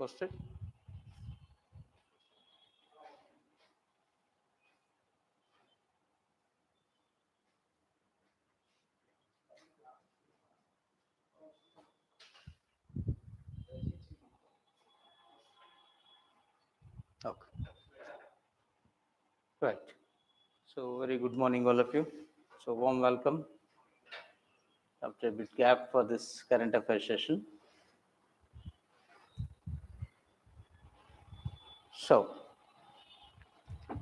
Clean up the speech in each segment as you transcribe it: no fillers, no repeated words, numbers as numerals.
posted. Okay. Right. So very good morning, all of you. So warm welcome after a bit gap for this current affairs session. So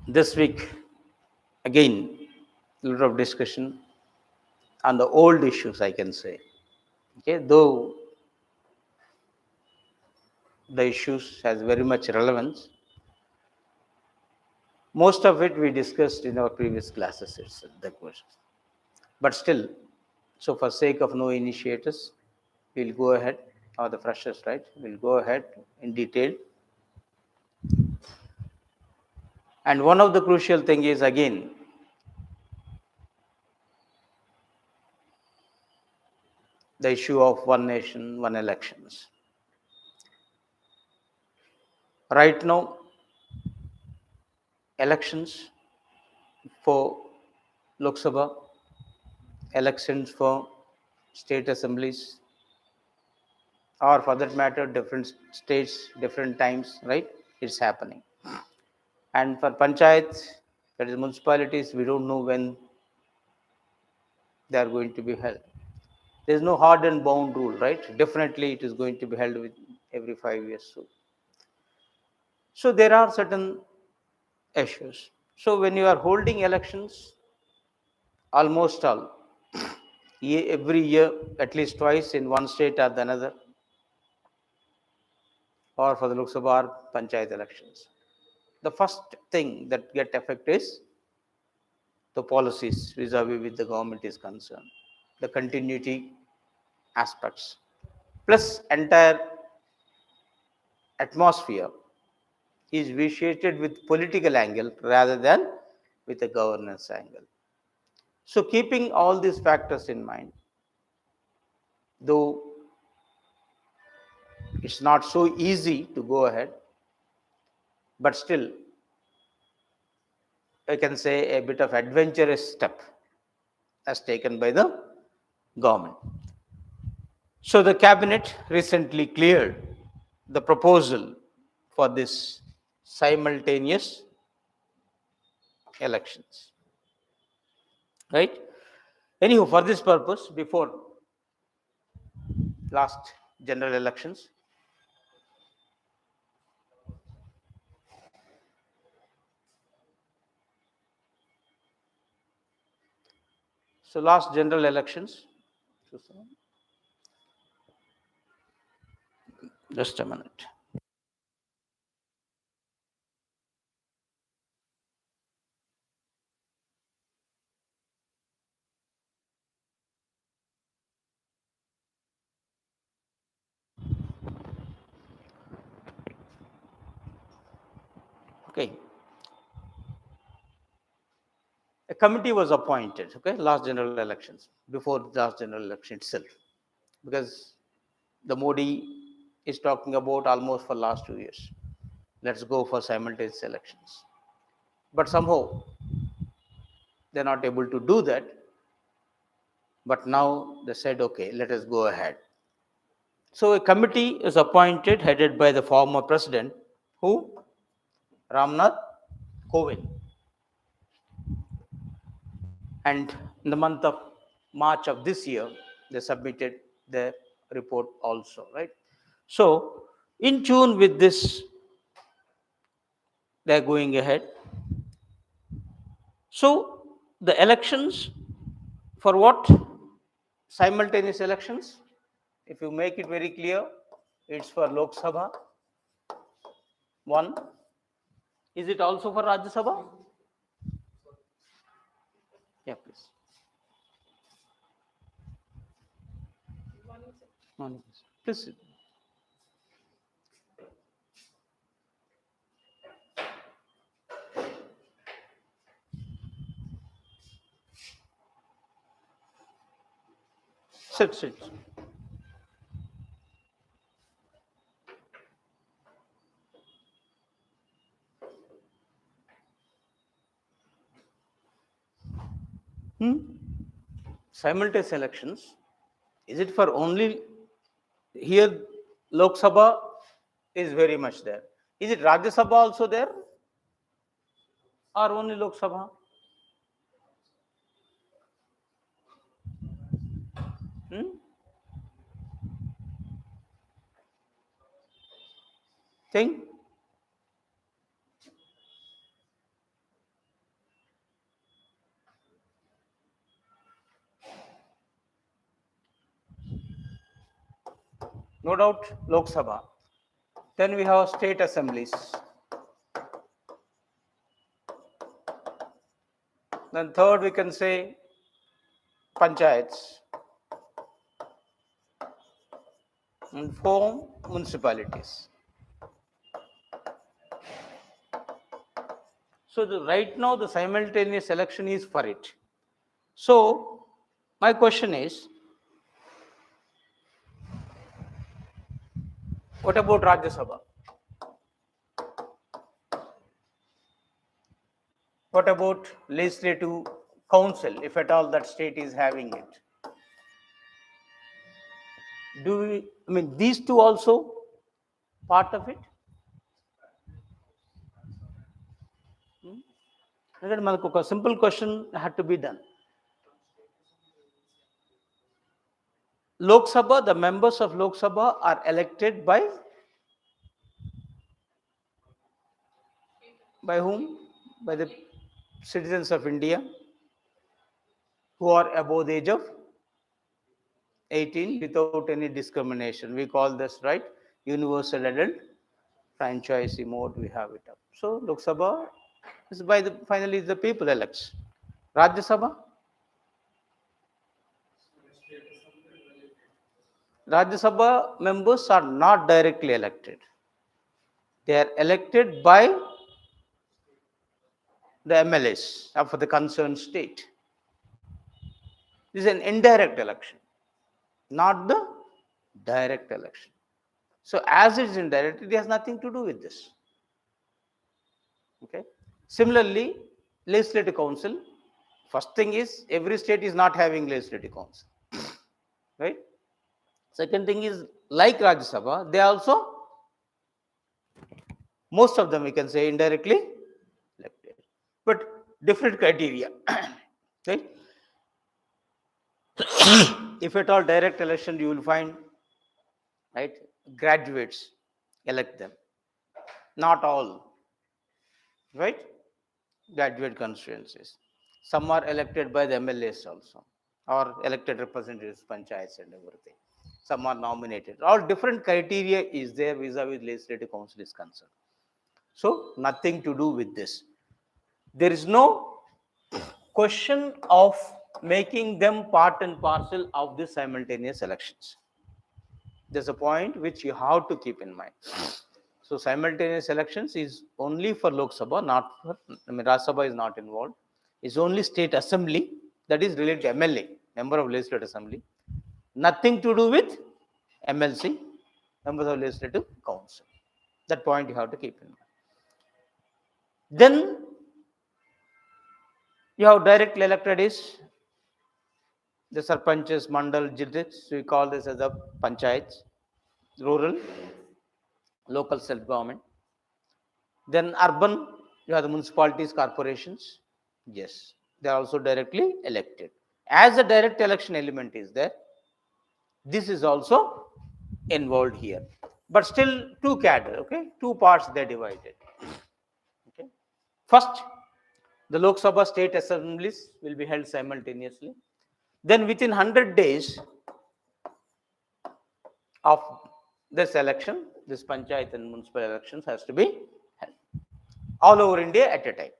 this week, again, a lot of discussion on the old issues, I can say. Okay, though the issues has very much relevance, most of it we discussed in our previous classes itself, the questions. But still, so for sake of no initiators, we'll go ahead, or the freshers, right? We'll go ahead in detail. And one of the crucial thing is, again, the issue of one nation, one elections. Right now, elections for Lok Sabha, elections for state assemblies, or for that matter, different states, different times, right? It's happening. And for panchayats, that is municipalities, we don't know when they are going to be held. There is no hard and bound rule, right? Definitely, it is going to be held with every 5 years. So there are certain issues. So when you are holding elections, almost all, every year, at least twice in one state or the another, or for the Lok Sabha or Panchayat elections, the first thing that get affect is the policies vis-a-vis with the government is concerned, the continuity aspects, plus entire atmosphere is vitiated with political angle rather than with a governance angle. So keeping all these factors in mind, though it's not so easy to go ahead, but still I can say a bit of adventurous step as taken by the government. So the cabinet recently cleared the proposal for this simultaneous elections. Right? Anyhow, for this purpose, before last general elections, so last general elections, just a minute. Okay. A committee was appointed, okay, last general elections, before last general election itself, because the Modi is talking about almost for last 2 years. Let's go for simultaneous elections. But somehow they're not able to do that. But now they said, okay, let us go ahead. So a committee is appointed headed by the former president, who? Ramnath Kovind. And in the month of March of this year, they submitted the report also, right? So in tune with this, they're going ahead. So the elections, for what? Simultaneous elections. If you make it very clear, it's for Lok Sabha. One. Is it also for Rajya Sabha? Yeah, please. Morning. Please sit. Sit. Simultaneous elections, is it for only here? Lok Sabha is very much there. Is it Rajya Sabha also there, or only Lok Sabha? Think. No doubt Lok Sabha. Then we have state assemblies. Then third we can say panchayats. And four municipalities. So right now the simultaneous election is for it. So my question is, what about Rajya Sabha? What about legislative council, if at all that state is having it? Do we, I mean, these two also part of it? A simple question had to be done. Lok Sabha, the members of Lok Sabha are elected by whom? By the citizens of India who are above the age of 18 without any discrimination. We call this, right, universal adult franchise mode. We have it up. So Lok Sabha is by the finally the people elects. Rajya Sabha. Rajya Sabha members are not directly elected. They are elected by the MLAs of the concerned state. This is an indirect election, not the direct election. So as it is indirect, it has nothing to do with this. Okay. Similarly, legislative council, first thing is every state is not having legislative council. Right? Second thing is, like Rajya Sabha, they also, most of them we can say indirectly elected, but different criteria. Right? If at all direct election, you will find, right, graduates elect them. Not all, right? Graduate constituencies. Some are elected by the MLAs also, or elected representatives, panchayats and everything. Some are nominated. All different criteria is there vis-a-vis legislative council is concerned. So nothing to do with this. There is no question of making them part and parcel of the simultaneous elections. There's a point which you have to keep in mind. So simultaneous elections is only for Lok Sabha, not for, Rajya Sabha is not involved. It's only state assembly, that is related to MLA, member of legislative assembly. Nothing to do with MLC, members of legislative council. That point you have to keep in mind. Then you have directly elected is the sarpanches, mandal, jildits. We call this as the panchayats, rural, local self-government. Then urban, you have the municipalities, corporations. Yes, they are also directly elected. As a direct election element is there, this is also involved here. But still two cadre, okay? Two parts they are divided. Okay. First, the Lok Sabha state assemblies will be held simultaneously. Then within 100 days of this election, this panchayat and municipal elections has to be held all over India at a time.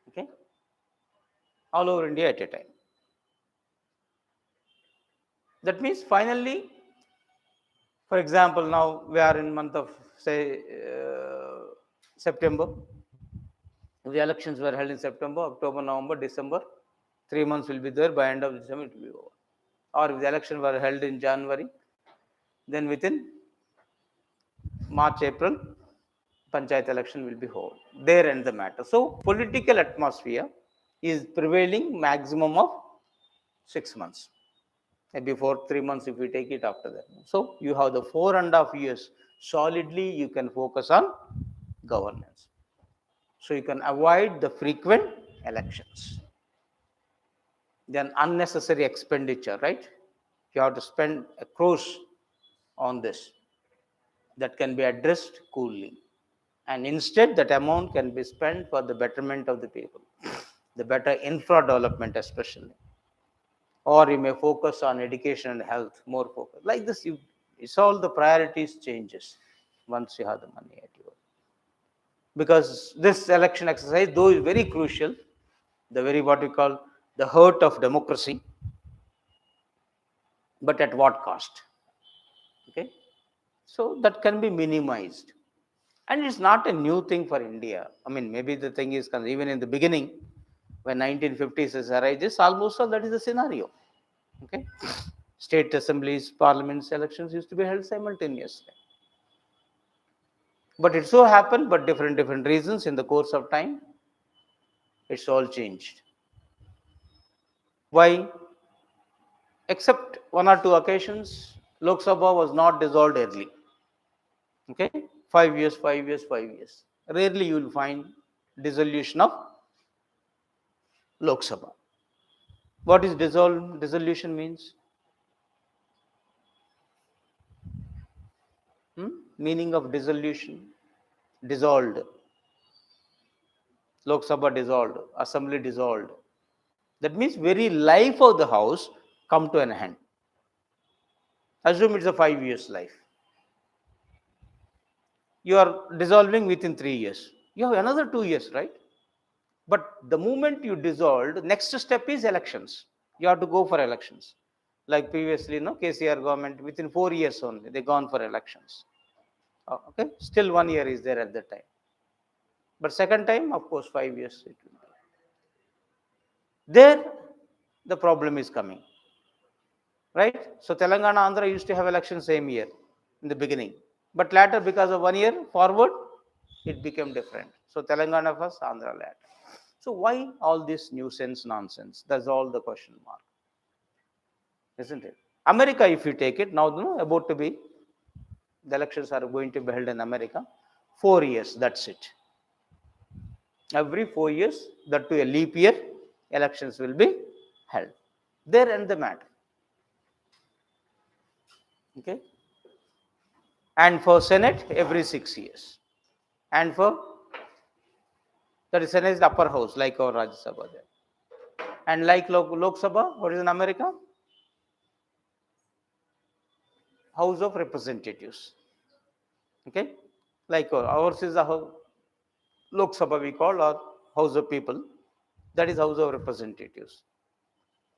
Okay, all over India at a time. That means finally, for example, now we are in month of say September. If the elections were held in September, October, November, December, 3 months will be there. By end of December, it will be over. Or if the election were held in January, then within March, April, panchayat election will be held. There end the matter. So political atmosphere is prevailing maximum of 6 months. Before 3 months, if you take it after that. So you have the 4.5 years solidly you can focus on governance. So you can avoid the frequent elections. Then unnecessary expenditure, right? You have to spend a crores on this. That can be addressed coolly. And instead, that amount can be spent for the betterment of the people, the better infra development especially. Or you may focus on education and health, more focus. Like this, it's all the priorities changes once you have the money at your. Because this election exercise, though is very crucial, the very what we call the heart of democracy, but at what cost? Okay, so that can be minimized, and it's not a new thing for India. I mean, maybe the thing is even in the beginning, when 1950s arises, almost all that is the scenario. Okay, state assemblies, parliaments, elections used to be held simultaneously. But it so happened, but different reasons in the course of time, it's all changed. Why? Except one or two occasions, Lok Sabha was not dissolved early. Okay, 5 years, 5 years, 5 years. Rarely you will find dissolution of Lok Sabha. What is dissolution means? Meaning of dissolution? Dissolved. Lok Sabha dissolved, assembly dissolved. That means very life of the house come to an end. Assume it's a 5 years life. You are dissolving within 3 years. You have another 2 years, right? But the moment you dissolved, next step is elections. You have to go for elections. Like previously, KCR government, within 4 years only, they gone for elections. Okay, still 1 year is there at that time. But second time, of course, 5 years it will be. There, the problem is coming. Right? So Telangana, Andhra used to have elections same year in the beginning. But later, because of 1 year forward, it became different. So Telangana first, Andhra later. So why all this nuisance nonsense? That's all the question mark. Isn't it? America, if you take it, now about to be, the elections are going to be held in America. 4 years, that's it. Every 4 years, that to a leap year, elections will be held. There end the matter. Okay. And for Senate, every 6 years. And for that is Senate is the upper house, like our Rajya Sabha there. And like Lok Sabha, what is in America? House of Representatives. Okay, like ours is the Lok Sabha we call, or House of People. That is House of Representatives.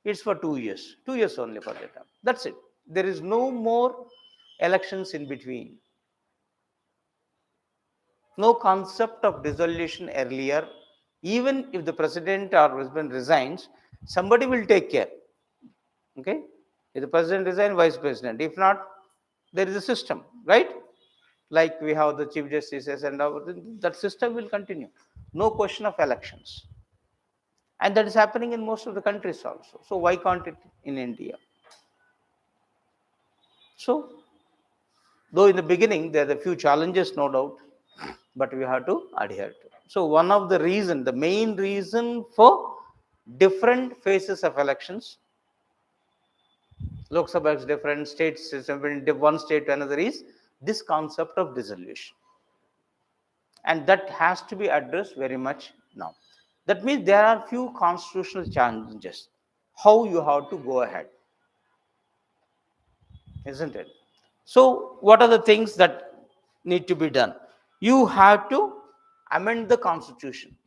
It's for 2 years. 2 years only for that. That's it. There is no more elections in between. No concept of dissolution earlier. Even if the president or husband resigns, somebody will take care. Okay? If the president resigns, vice president. If not, there is a system, right? Like we have the chief justices, and that system will continue. No question of elections. And that is happening in most of the countries also. So why can't it in India? So, though in the beginning there are a few challenges, no doubt, but we have to adhere to. So one of the reason, the main reason for different phases of elections, Lok Sabha is different, states system, one state to another, is this concept of dissolution. And that has to be addressed very much now. That means there are few constitutional challenges. How you have to go ahead, isn't it? So what are the things that need to be done? You have to amend the constitution.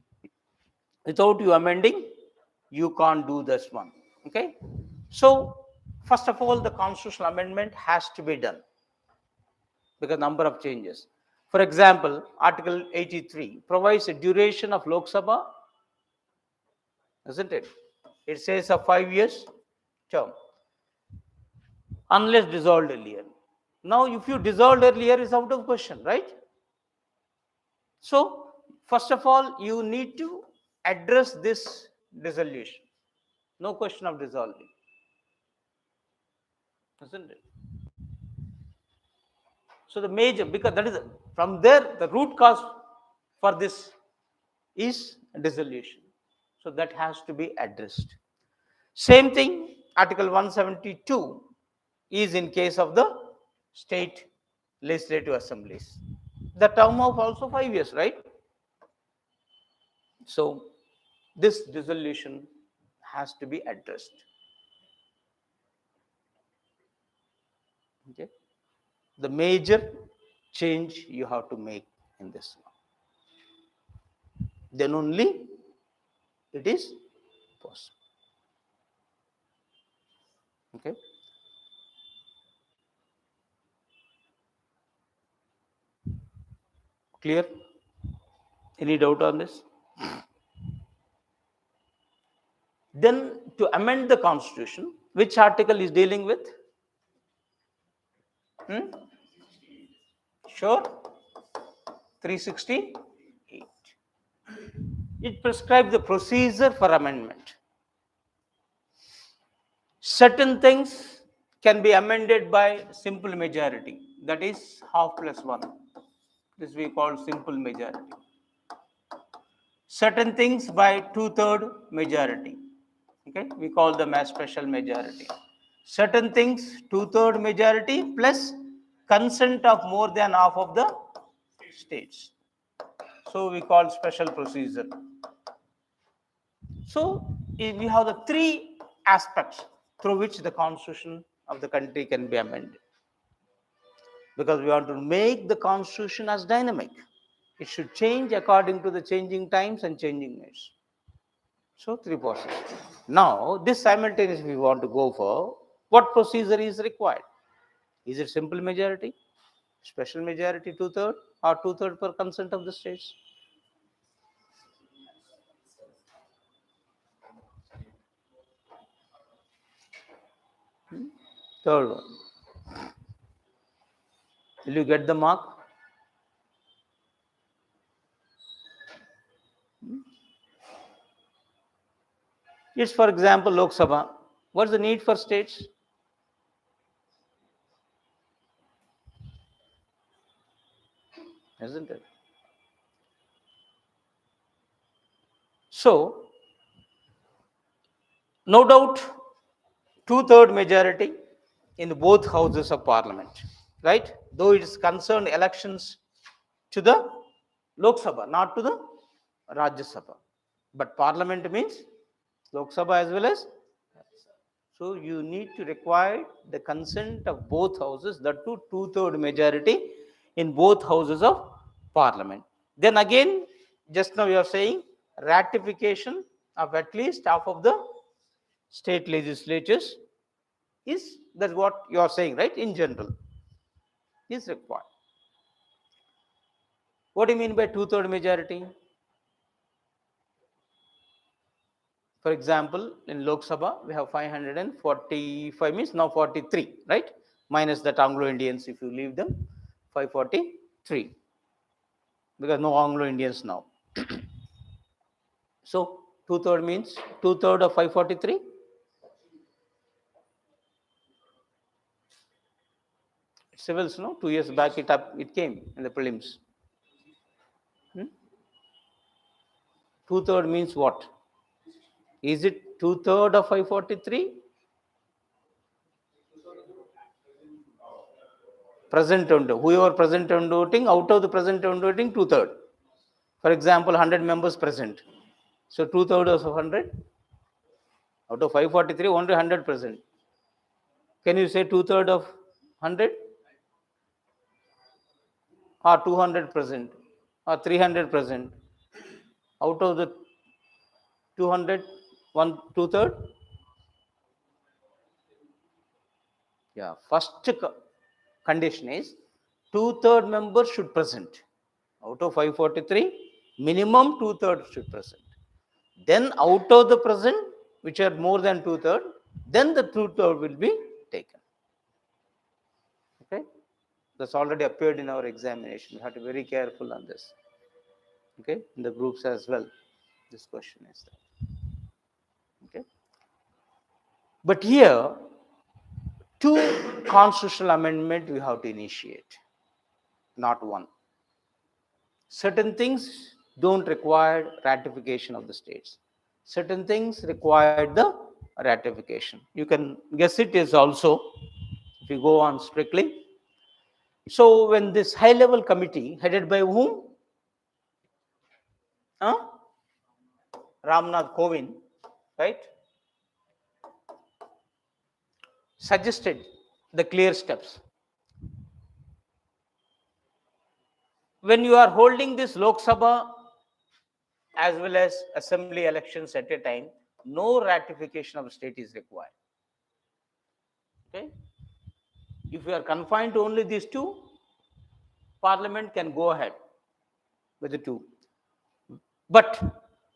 Without you amending, you can't do this one. Okay. So first of all, the constitutional amendment has to be done because number of changes. For example, Article 83 provides a duration of Lok Sabha, isn't it? It says a 5 years term, unless dissolved earlier. Now, if you dissolved earlier, it's out of question, right? So, first of all, you need to address this dissolution. No question of dissolving, isn't it? So the major, because that is from there the root cause for this is dissolution. So that has to be addressed. Same thing, Article 172 is in case of the state legislative assemblies. The term of also 5 years, right? So this dissolution has to be addressed. Okay. The major change you have to make in this law. Then only it is possible. Okay. Clear? Any doubt on this? Then to amend the constitution, which article is dealing with? Sure? 368. It prescribes the procedure for amendment. Certain things can be amended by simple majority, that is half plus 1. This we call simple majority. Certain things by 2/3 majority. Okay, we call them as special majority. Certain things 2/3 majority plus consent of more than half of the states. So we call special procedure. So we have the three aspects through which the constitution of the country can be amended. Because we want to make the constitution as dynamic. It should change according to the changing times and changing needs. So three processes. Now this simultaneously we want to go for what procedure is required. Is it simple majority, special majority 2/3, or 2/3 per consent of the states? Third one. Will you get the mark? It's for example Lok Sabha. What's the need for states? Isn't it? So, no doubt, 2/3 majority in both houses of parliament, right? Though it is concerned elections to the Lok Sabha, not to the Rajya Sabha. But parliament means Lok Sabha as well as. So you need to require the consent of both houses, that to 2/3 majority in both houses of parliament. Then again, just now you are saying ratification of at least half of the state legislatures is, that's what you are saying, right? In general, is required. What do you mean by 2/3 majority? For example, in Lok Sabha, we have 545, means now 43, right? Minus that Anglo-Indians, if you leave them, 543. Because no Anglo-Indians now. So, 2/3 means 2/3 of 543? Civils, no? 2 years back it came in the prelims. 2/3 means what? Is it 2/3 of 543? Present and whoever present and voting, out of the present and voting, 2/3. For example, 100 members present. So 2/3 of 100? Out of 543, only 100 present. Can you say 2/3 of 100? Or 200 present? Or 300 present? Out of the 200, 2/3? Yeah, first condition is 2/3 members should present. Out of 543, minimum 2/3 should present. Then out of the present, which are more than 2/3, then the 2/3 will be taken. Okay, that's already appeared in our examination. You have to be very careful on this. Okay, in the groups as well. This question is there. But here, two constitutional amendment we have to initiate, not one. Certain things don't require ratification of the states. Certain things require the ratification. You can guess it is also, if you go on strictly. So when this high-level committee, headed by whom? Ramnath Kovind, right, suggested the clear steps. When you are holding this Lok Sabha as well as assembly elections at a time, no ratification of state is required. Okay? If you are confined to only these two, Parliament can go ahead with the two. But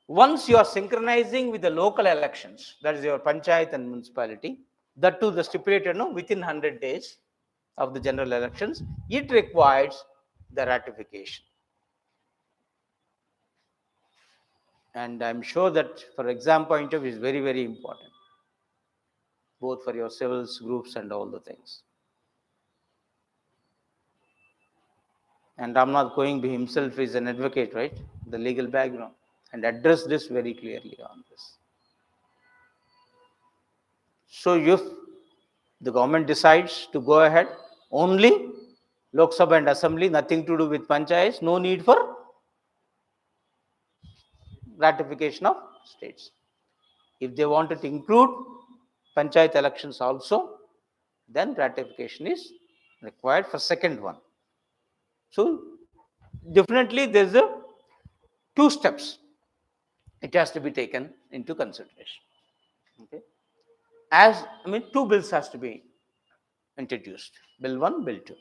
once you are synchronizing with the local elections, that is your panchayat and municipality, that too the stipulated within 100 days of the general elections, it requires the ratification. And I'm sure that for exam point of view is very, very important, both for your civils groups and all the things. And Ramnath Kovind himself is an advocate, right? The legal background, and addressed this very clearly on this. So if the government decides to go ahead, only Lok Sabha and Assembly, nothing to do with panchayats, no need for ratification of states. If they wanted to include panchayat elections also, then ratification is required for second one. So definitely there's a two steps. It has to be taken into consideration. Okay. Two bills has to be introduced. Bill 1, Bill 2.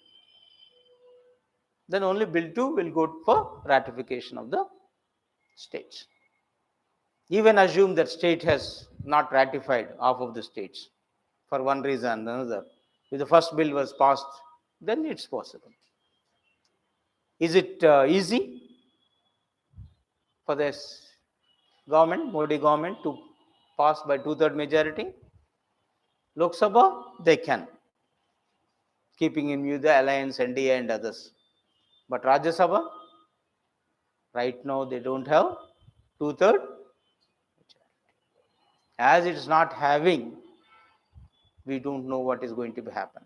Then only Bill 2 will go for ratification of the states. Even assume that state has not ratified half of the states for one reason or another. If the first bill was passed, then it's possible. Is it easy for this government, Modi government, to pass by 2/3 majority? Lok Sabha, they can, keeping in view the alliance, NDA and others. But Rajya Sabha, right now they don't have 2/3. As it is not having, we don't know what is going to happen.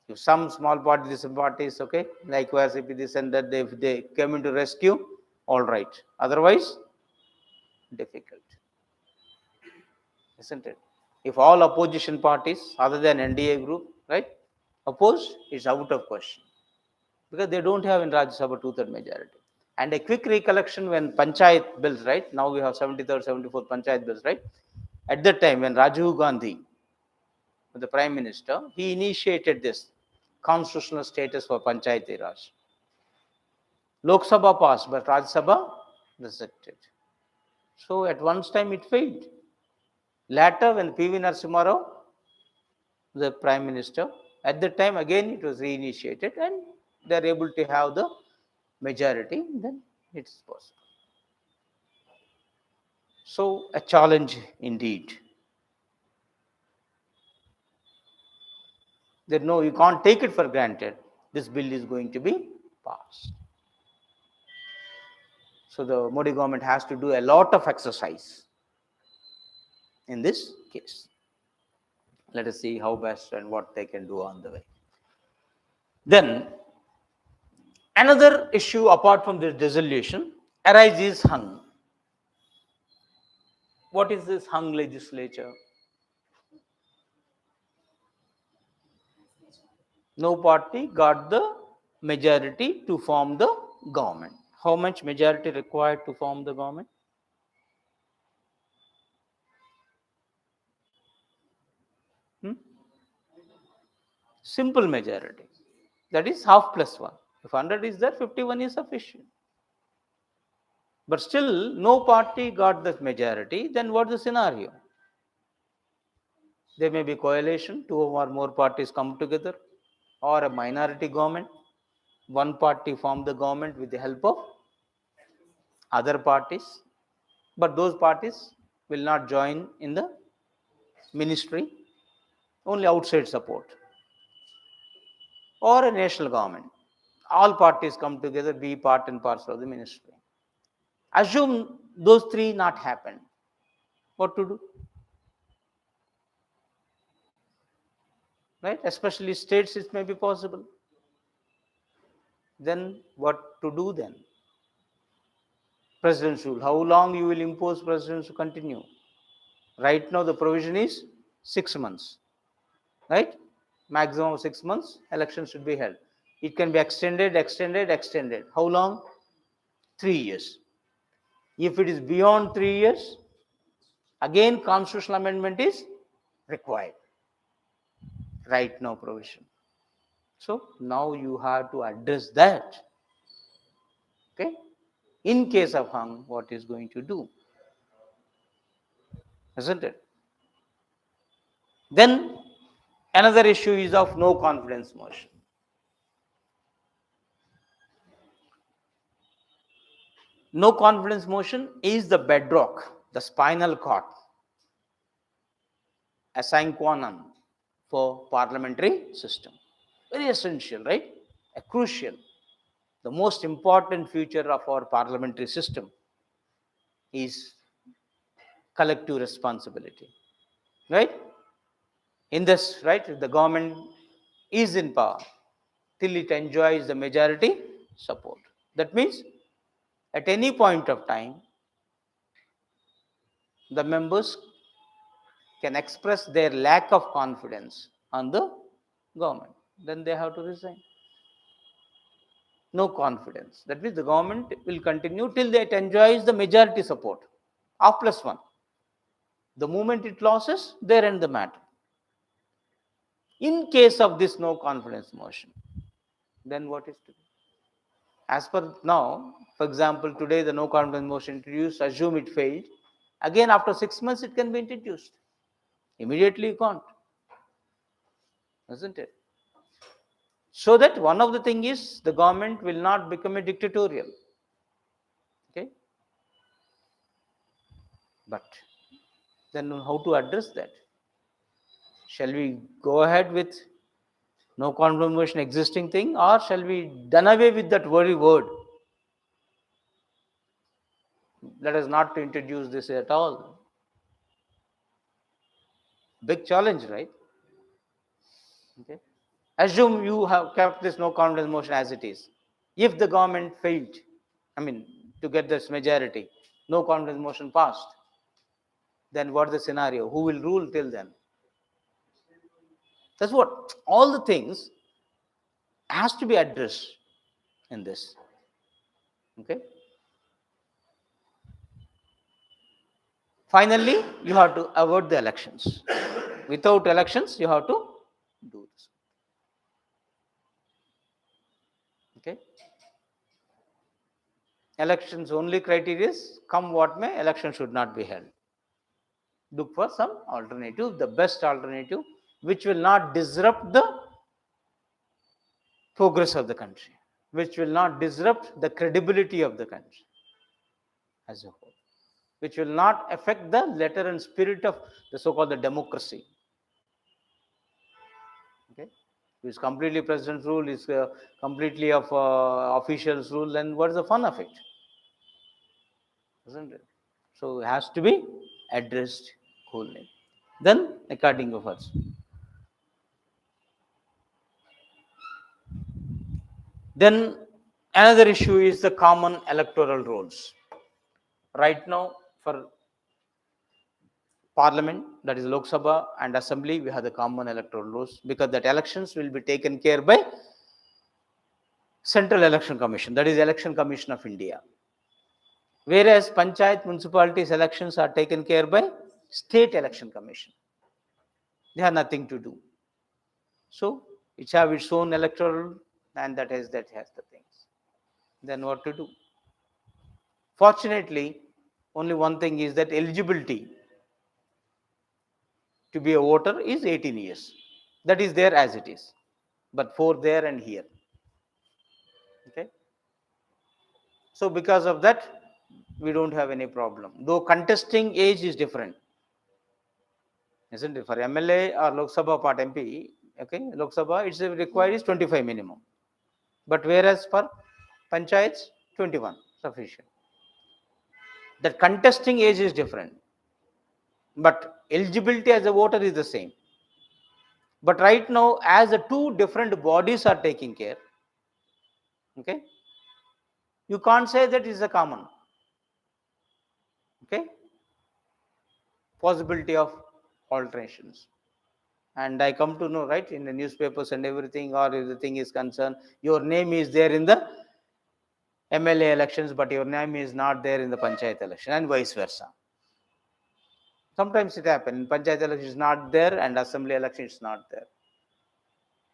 If some small parties, okay, like OSCP, this and that, if they came into rescue, all right. Otherwise, difficult. Isn't it? If all opposition parties, other than NDA group, right, oppose, it's out of question. Because they don't have in Rajya Sabha 2/3 majority. And a quick recollection when panchayat bills, right, now we have 73rd, 74th panchayat bills, right, at that time when Rajiv Gandhi, the Prime Minister, he initiated this constitutional status for Panchayati Raj. Lok Sabha passed, but Rajya Sabha rejected. So at one time it failed. Later, when P.V. Narasimha Rao, the Prime Minister, at that time again it was reinitiated and they are able to have the majority, then it is possible. So a challenge indeed. That no, you can't take it for granted. This bill is going to be passed. So the Modi government has to do a lot of exercise in this case. Let us see how best and what they can do on the way. Then another issue apart from this dissolution arises hung. What is this hung legislature? No party got the majority to form the government. How much majority required to form the government? Simple majority. That is half plus 1. If 100 is there, 51 is sufficient. But still, no party got the majority, then what is the scenario? There may be coalition, two or more parties come together, or a minority government. One party form the government with the help of other parties, but those parties will not join in the ministry, only outside support, or a national government. All parties come together, be part and parcel of the ministry. Assume those three not happen. What to do? Right? Especially states, it may be possible. Then what to do then? President's rule. How long you will impose presidents to continue? Right now the provision is 6 months. Right? Maximum of 6 months, election should be held. It can be extended. How long? 3 years. If it is beyond 3 years, again constitutional amendment is required. Right now provision. So now you have to address that. Okay? In case of hung, what is going to do? Isn't it? Then another issue is of no confidence motion. No confidence motion is the bedrock, the spinal cord, a sine qua non for parliamentary system. Very essential, right? A crucial, the most important feature of our parliamentary system is collective responsibility, right? In this, right, the government is in power till it enjoys the majority support. That means at any point of time, the members can express their lack of confidence on the government. Then they have to resign. No confidence. That means the government will continue till it enjoys the majority support of +1. The moment it loses, there end the matter. In case of this no confidence motion, then what is to be? As per now, for example, today the no confidence motion introduced, assume it failed. Again, after 6 months, it can be introduced. Immediately you can't. Isn't it? So that one of the thing is the government will not become a dictatorial. Okay? But then how to address that? Shall we go ahead with no confidence motion existing thing, or shall we done away with that very word? Let us not to introduce this at all. Big challenge, right? Okay. Assume you have kept this no confidence motion as it is. If the government failed, to get this majority, no confidence motion passed, then what is the scenario? Who will rule till then? That's what all the things has to be addressed in this. Okay. Finally, you have to avoid the elections. Without elections, you have to do this. Okay. Elections only criteria is come what may, election should not be held. Look for some alternative, the best alternative, which will not disrupt the progress of the country, which will not disrupt the credibility of the country as a whole, which will not affect the letter and spirit of the so-called the democracy. Okay, it's completely president's rule, is completely of officials' rule, then what is the fun of it? Isn't it? So it has to be addressed coolly. Then, according to us. Then another issue is the common electoral rolls. Right now, for Parliament, that is Lok Sabha and Assembly, we have the common electoral rolls because that elections will be taken care by Central Election Commission, that is Election Commission of India. Whereas Panchayat municipalities elections are taken care by State Election Commission. They have nothing to do. So it have its own electoral, and that has the things. Then what to do? Fortunately, only one thing is that eligibility to be a voter is 18 years. That is there as it is, but for there and here. Okay. So because of that, we don't have any problem. Though contesting age is different. isn't it? For MLA or Lok Sabha part MP, okay, Lok Sabha, it's required is 25 minimum. But whereas for panchayats, 21 sufficient. That contesting age is different, but eligibility as a voter is the same. But right now, as the two different bodies are taking care, okay, you can't say that is a common, okay, possibility of alterations. And I come to know, right, in the newspapers and everything, or if the thing is concerned, your name is there in the MLA elections, but your name is not there in the panchayat election, and vice versa. Sometimes it happens. Panchayat election is not there, and assembly election is not there.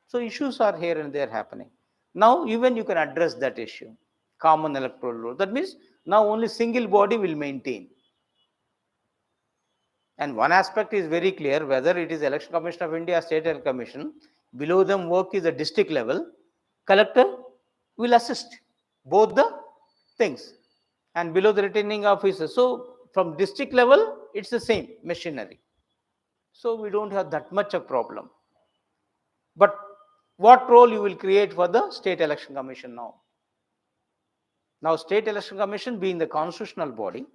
So issues are here and there happening. Now even you can address that issue. Common electoral roll. That means now only single body will maintain. And one aspect is very clear, whether it is Election Commission of India or State Election Commission, below them work is the district level, collector will assist both the things, and below the returning officer. So from district level, it's the same machinery. So we don't have that much of problem. But what role you will create for the State Election Commission now? Now State Election Commission being the constitutional body,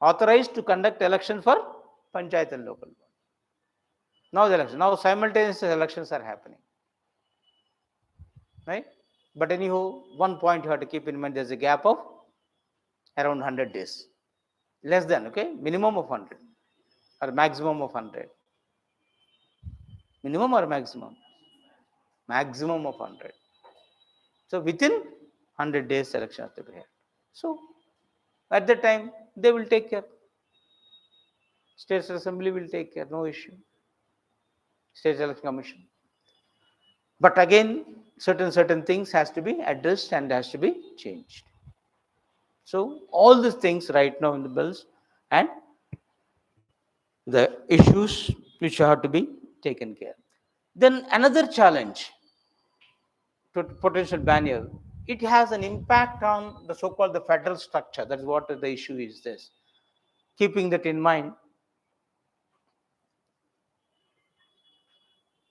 authorized to conduct election for panchayat and local body. Now the election, now simultaneous elections are happening, right? But anyhow, one point you have to keep in mind, there's a gap of around 100 days, less than, okay, minimum of 100 or maximum of 100. Minimum or maximum? Maximum of 100. So within 100 days election has to be held. So at that time they will take care. State Assembly will take care, no issue. State Election Commission. But again, certain things has to be addressed and has to be changed. So all these things right now in the bills and the issues which have to be taken care. Then another challenge to potential barrier, it has an impact on the so-called the federal structure. That's what the issue is this. Keeping that in mind,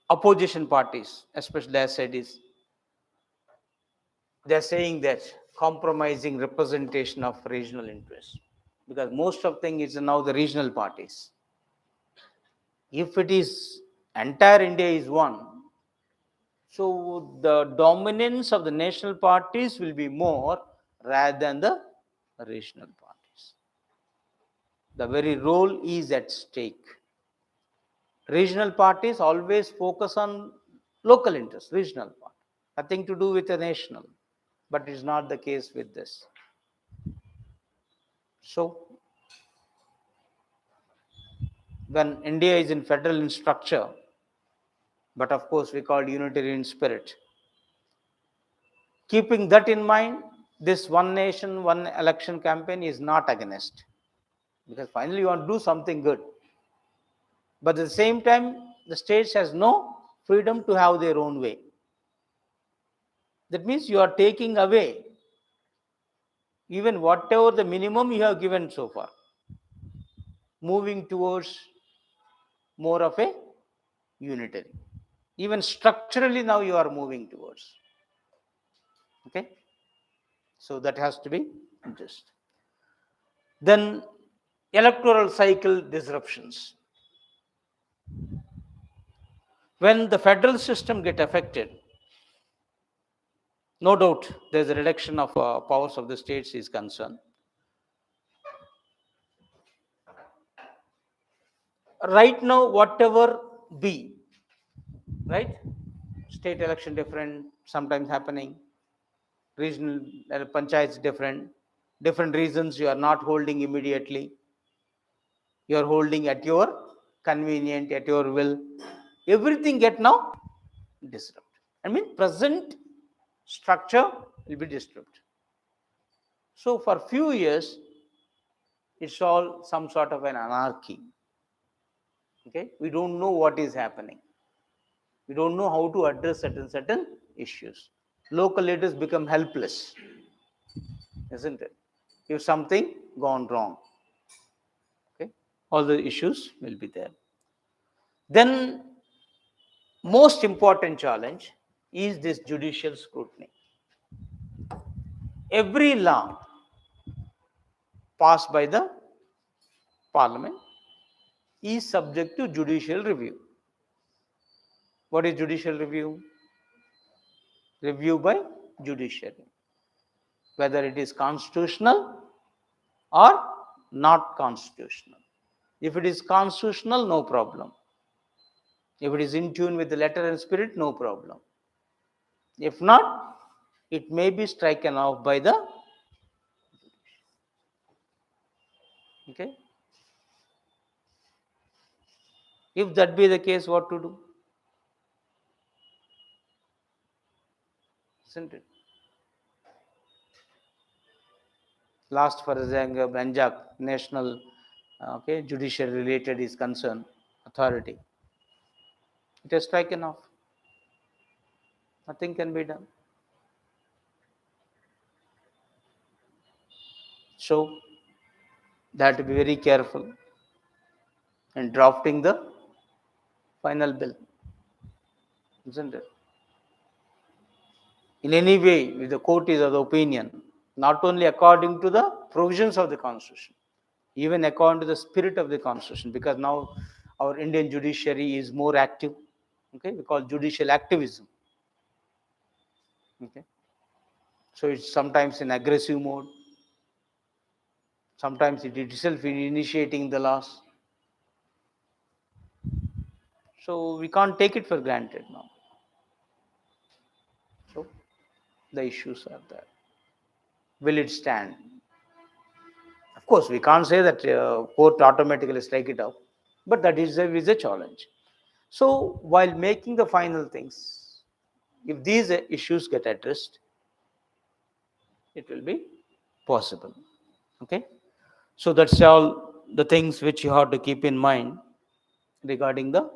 opposition parties, especially as said, is they're saying that compromising representation of regional interests, because most of thing is now the regional parties. If it is entire India is one, so the dominance of the national parties will be more rather than the regional parties. The very role is at stake. Regional parties always focus on local interests, regional part, nothing to do with the national, but it is not the case with this. So when India is in federal in structure, but of course we call unitary in spirit, keeping that in mind, this one nation, one election campaign is not against, because finally you want to do something good. But at the same time, the states has no freedom to have their own way. That means you are taking away even whatever the minimum you have given so far, moving towards more of a unitary. Even structurally now you are moving towards. Okay? So that has to be just. Then electoral cycle disruptions. When the federal system get affected, no doubt there's a reduction of powers of the states is concerned. Right now, whatever be, right? State election different, sometimes happening. Regional panchayats different reasons you are not holding immediately. You are holding at your convenient, at your will. Everything get now disrupted. I mean, present structure will be disturbed. So for few years, it's all some sort of an anarchy. Okay, we don't know what is happening. We don't know how to address certain issues. Local leaders become helpless, isn't it? If something gone wrong. Okay, all the issues will be there. Then most important challenge is this judicial scrutiny. Every law passed by the parliament is subject to judicial review. What is judicial review? Review by judiciary, whether it is constitutional or not constitutional. If it is constitutional, no problem. If it is in tune with the letter and spirit, no problem. If not, it may be stricken off by the okay. If that be the case, what to do? Isn't it? Last, for example, Banjak National Judicial related is concerned, authority. It is striken off. Nothing can be done. So, that to be very careful in drafting the final bill, isn't it? In any way, if the court is of the opinion, not only according to the provisions of the Constitution, even according to the spirit of the Constitution, because now our Indian judiciary is more active. Okay, we call judicial activism. Okay, so it's sometimes in aggressive mode. Sometimes it itself is initiating the laws. So we can't take it for granted now. So the issues are there. Will it stand? Of course, we can't say that court automatically strike it out, but that is a challenge. So while making the final things, if these issues get addressed, it will be possible. Okay, so that's all the things which you have to keep in mind regarding the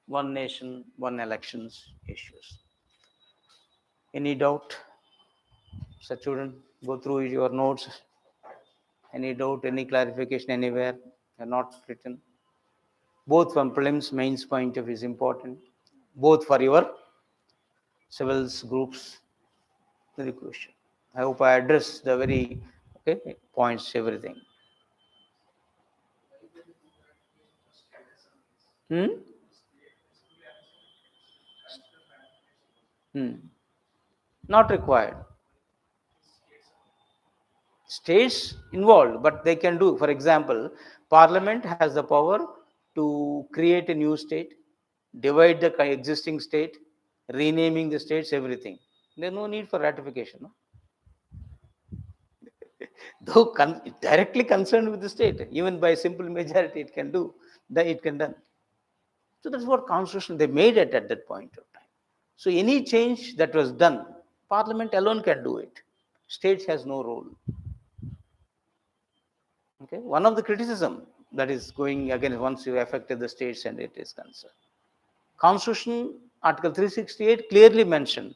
one nation, one elections issues. Any doubt? So student, go through your notes. Any doubt, any clarification anywhere? Are not written. Both from prelims, mains point of view is important. Both for your civils groups. Very crucial. I hope I address the very points, everything. Not required. States involved, but they can do. For example, Parliament has the power to create a new state, divide the existing state, renaming the states, everything. There's no need for ratification. No? Though directly concerned with the state, even by simple majority, it can do. It can done. So that's what Constitution they made it at that point of time. So any change that was done, Parliament alone can do it. States has no role. Okay, one of the criticism that is going again once you affected the states and it is concerned. Constitution Article 368 clearly mentioned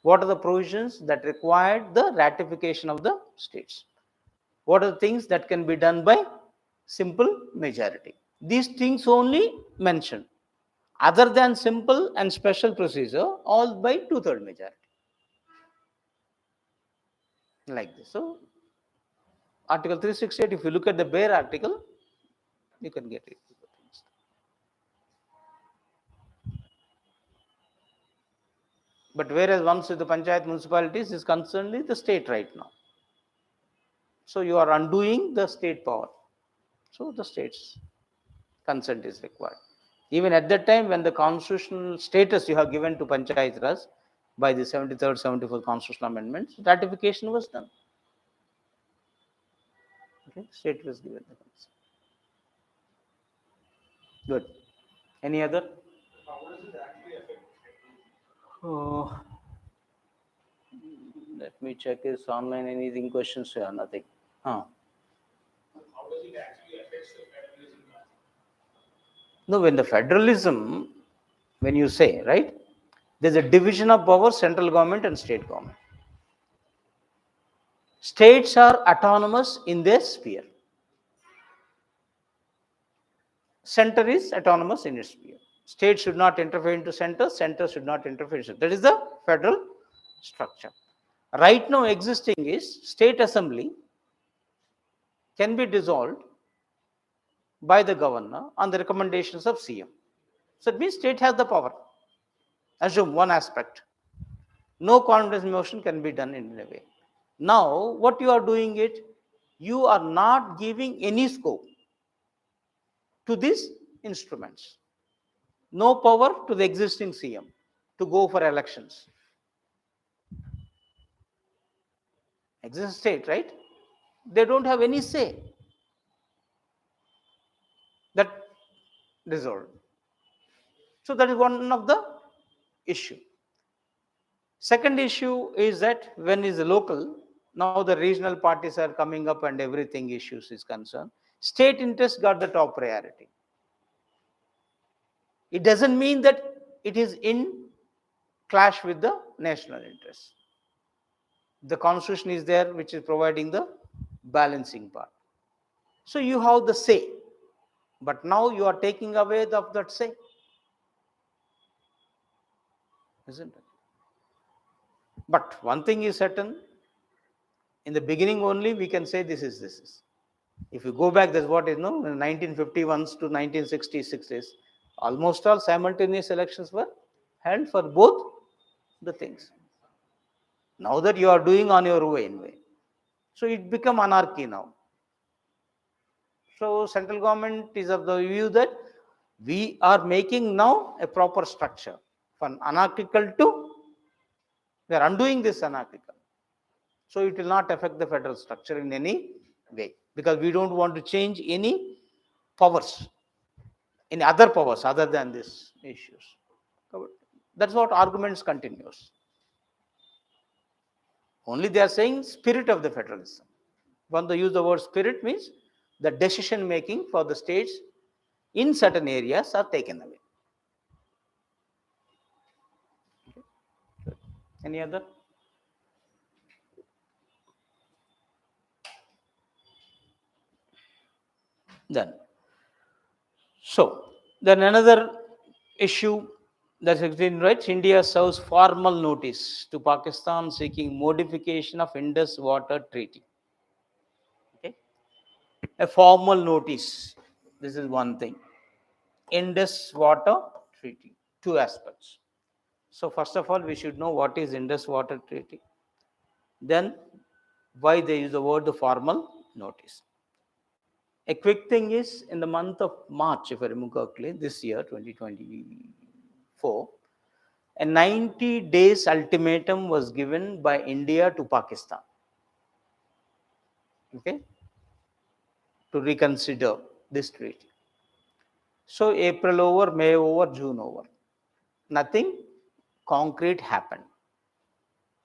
what are the provisions that required the ratification of the states. What are the things that can be done by simple majority? These things only mentioned. Other than simple and special procedure, all by 2/3 majority. Like this. So, Article 368, if you look at the bare article, you can get it. But whereas once the panchayat municipalities is concerned with the state right now. So you are undoing the state power. So the state's consent is required. Even at that time when the constitutional status you have given to Panchayat Raj by the 73rd, 74th constitutional amendments, ratification was done. Okay, state was given the consent. Good. Any other? How does it actually affect? Oh, let me check is online anything questions here, nothing. How does it actually affect the federalism? No, when the federalism, when you say, right, there's a division of power, central government and state government. States are autonomous in their sphere. center is autonomous in its sphere. State should not interfere into center, center should not interfere into. That is the federal structure. Right now existing is state assembly can be dissolved by the governor on the recommendations of CM. So it means state has the power. Assume one aspect. No confidence motion can be done in a way. Now, what you are doing it, you are not giving any scope to these instruments. No power to the existing CM to go for elections. Existing state, right? They don't have any say. That dissolved. So that is one of the issue. Second issue is that when is local, now the regional parties are coming up and everything issues is concerned. State interest got the top priority. It doesn't mean that it is in clash with the national interest. The constitution is there which is providing the balancing part. So you have the say, but now you are taking away that say, isn't it? But one thing is certain, in the beginning only we can say this is. If you go back, that's what is known, in 1951 to 1966, almost all simultaneous elections were held for both the things. Now that you are doing on your own way, so it become anarchy now. So central government is of the view that we are making now a proper structure from anarchical to, we are undoing this anarchical. So it will not affect the federal structure in any way, because we don't want to change any powers, any other powers other than these issues. That's what arguments continues. Only they are saying spirit of the federalism. When they use the word spirit, means the decision making for the states in certain areas are taken away. Any other? Then, so then another issue that's existing, right? India serves formal notice to Pakistan seeking modification of Indus Water Treaty. Okay, a formal notice. This is one thing. Indus Water Treaty, two aspects. So first of all, we should know what is Indus Water Treaty. Then, why they use the word the formal notice. A quick thing is, in the month of March, if I remember correctly, this year, 2024, a 90 days ultimatum was given by India to Pakistan, okay, to reconsider this treaty. So April over, May over, June over. Nothing concrete happened.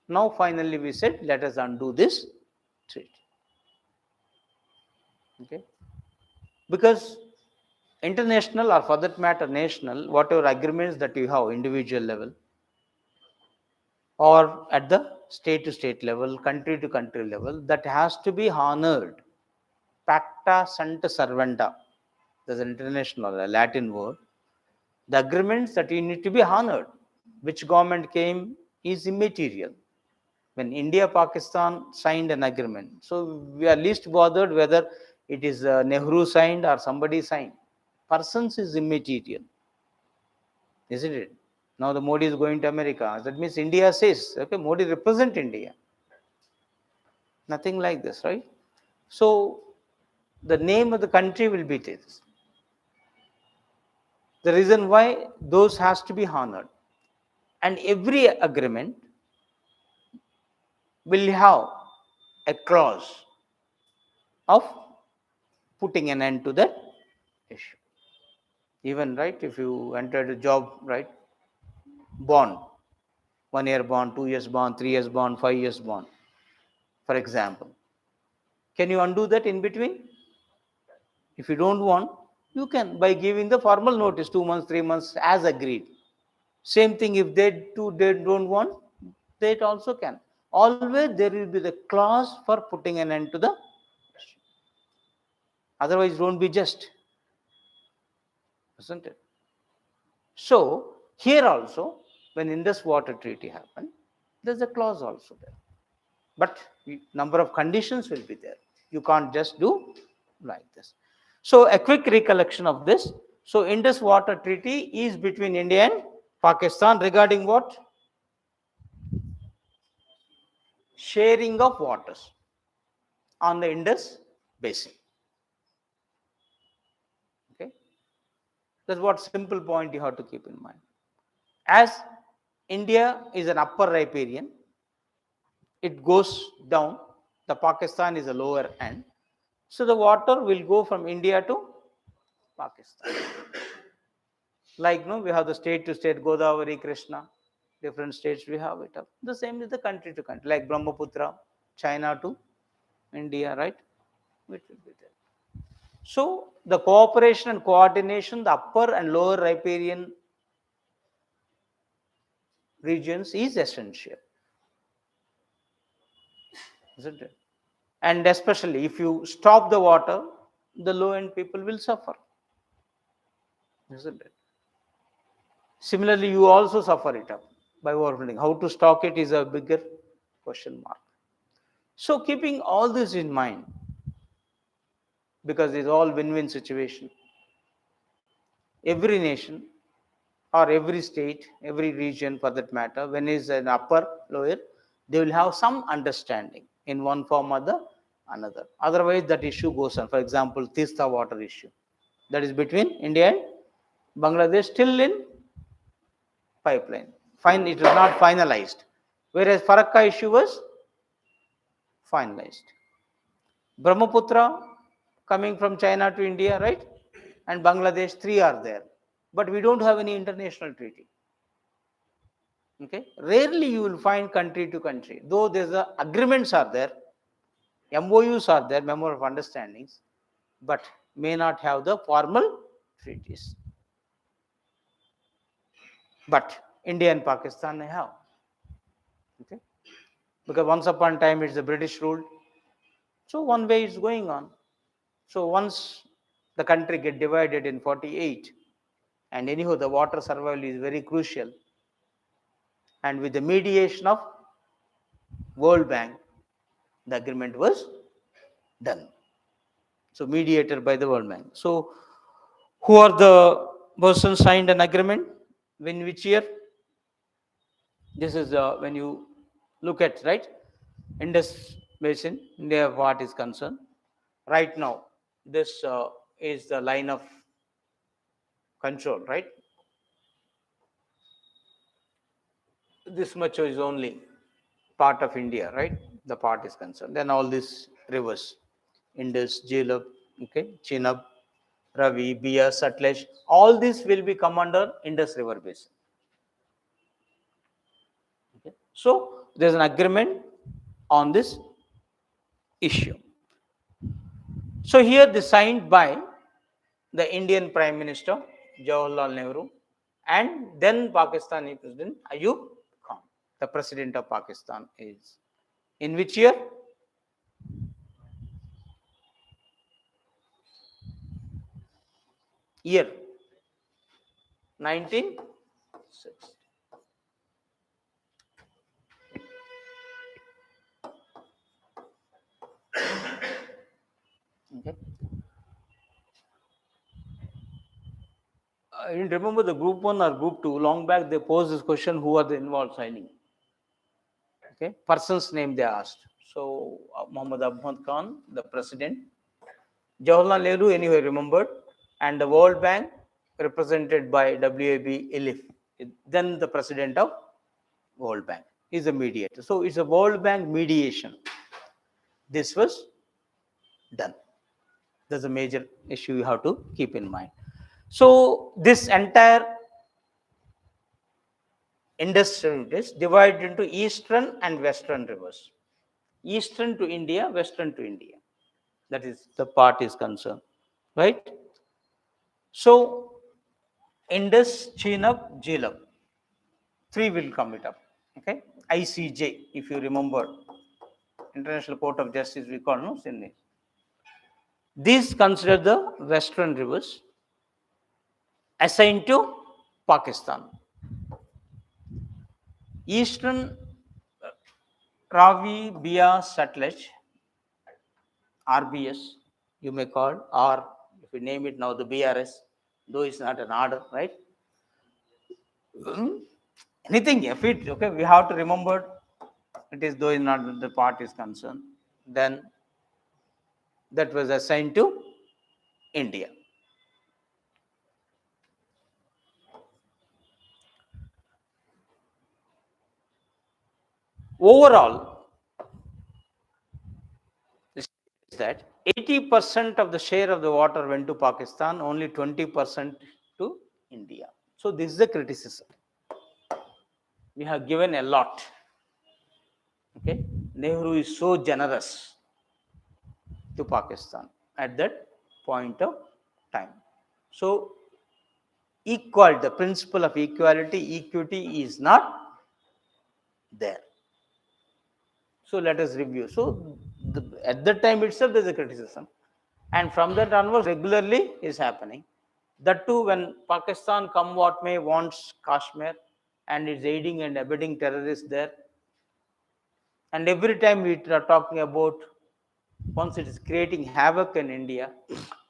Now finally we said, let us undo this treaty. Okay. Because international, or for that matter national, whatever agreements that you have individual level or at the state to state level, country to country level, that has to be honored. Pacta sunt servanda, there's an international, a Latin word. The agreements that you need to be honored. Which government came is immaterial. When India, Pakistan signed an agreement, so we are least bothered whether it is Nehru signed or somebody signed. Persons is immaterial, isn't it? Now the Modi is going to America. That means India says, okay, Modi represent India. Nothing like this, right? So the name of the country will be this. The reason why those has to be honored. And every agreement will have a clause of putting an end to that issue. Even, right, if you entered a job, right, bond, 1 year bond, 2 years bond, 3 years bond, 5 years bond, for example. Can you undo that in between? If you don't want, you can, by giving the formal notice, 2 months, 3 months, as agreed. Same thing, if they don't want, they also can. Always there will be the clause for putting an end to the issue. Otherwise, it won't be just. isn't it? So here also, when Indus Water Treaty happened, there's a clause also there. But number of conditions will be there. You can't just do like this. So a quick recollection of this. So Indus Water Treaty is between India and Pakistan regarding what? Sharing of waters on the Indus basin. Okay, that's what simple point you have to keep in mind. As India is an upper riparian, it goes down. The Pakistan is a lower end. So the water will go from India to Pakistan. Like no, we have the state to state Godavari, Krishna, different states we have it up. The same is the country to country, like Brahmaputra, China to India, right? It will be there. So the cooperation and coordination, the upper and lower riparian regions is essential, isn't it? And especially if you stop the water, the low end people will suffer, isn't it? Similarly, you also suffer it up by overflowing. How to stop it is a bigger question mark. So keeping all this in mind, because it's all win-win situation, every nation or every state, every region for that matter, when it's an upper, lower, they will have some understanding in one form or the another. Otherwise, that issue goes on. For example, Tista water issue, that is between India and Bangladesh, still in pipeline. Fine, it is not finalized. Whereas Farakka issue was finalized. Brahmaputra coming from China to India, right? And Bangladesh, 3 are there. But we don't have any international treaty. Okay, rarely you will find country to country, though there's agreements are there, MOUs are there, memorandum of understandings, but may not have the formal treaties. But India and Pakistan they have. Okay, because once upon a time it's the British ruled, so one way is going on. So once the country get divided in 48, and anyhow the water survival is very crucial, and with the mediation of World Bank, the agreement was done. So mediated by the World Bank. So who are the persons signed an agreement? In which year? This is when you look at, right, Indus Basin, India what is concerned. Right now, this is the line of control, right? This much is only part of India, right? The part is concerned. Then all these rivers, Indus, Jhelum, okay, Chenab, Ravi, Bia, Satluj, all this will be come under Indus River Basin. Okay. So there's an agreement on this issue. So here this signed by the Indian Prime Minister Jawaharlal Nehru and then Pakistani President Ayub Khan. The President of Pakistan is in which year? Year 1960. Okay. I didn't remember the group 1 or group 2. Long back they posed this question, who are the involved signing? Okay, person's name they asked. So Muhammad Ahmad Khan, the president, Jawaharlal Nehru anyway remembered, and the World Bank represented by WAB Elif, then the president of World Bank is a mediator. So it's a World Bank mediation. This was done. There's a major issue you have to keep in mind. So this entire Indus is divided into eastern and western rivers. Eastern to India, western to India. That is the part is concerned, right? So Indus, Chenab, Jhelum, 3 will come it up. Okay, ICJ, if you remember, International Court of Justice, we call no Sydney. These consider the western rivers, assigned to Pakistan. Eastern Ravi Bia Satluj, RBS, you may call, or if you name it now the BRS, though it's not an order, right? Anything, if it, okay, we have to remember it is though it's not the part is concerned, then that was assigned to India. Overall, is that 80% of the share of the water went to Pakistan, only 20% to India. So this is a criticism. We have given a lot. Okay, Nehru is so generous to Pakistan at that point of time. So equal, the principle of equality, equity is not there. So let us review. So at that time itself there is a criticism, and from that onwards regularly is happening. That too, when Pakistan, come what may, wants Kashmir and is aiding and abetting terrorists there, and every time we are talking about, once it is creating havoc in India,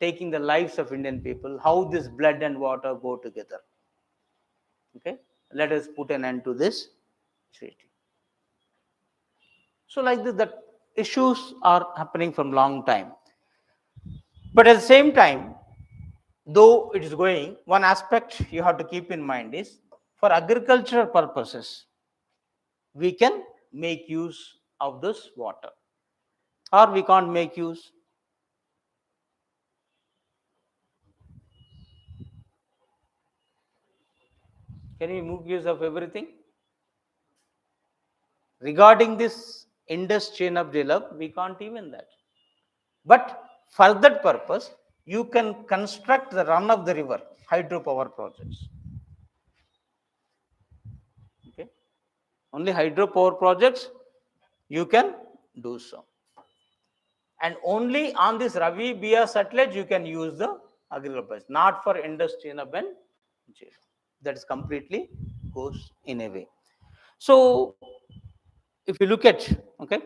taking the lives of Indian people, how this blood and water go together. Okay, let us put an end to this treaty. So like this, that issues are happening from long time. But at the same time, though it is going, one aspect you have to keep in mind is, for agricultural purposes, we can make use of this water, or we can't make use. Can we make use of everything? Regarding this Indus chain of development, we can't even that. But for that purpose, you can construct the run of the river hydropower projects. Okay, only hydropower projects you can do so, and only on this Ravi Bia Satluj you can use the agriculture, not for Indus chain of development. That is completely goes in a way. So if you look at, okay,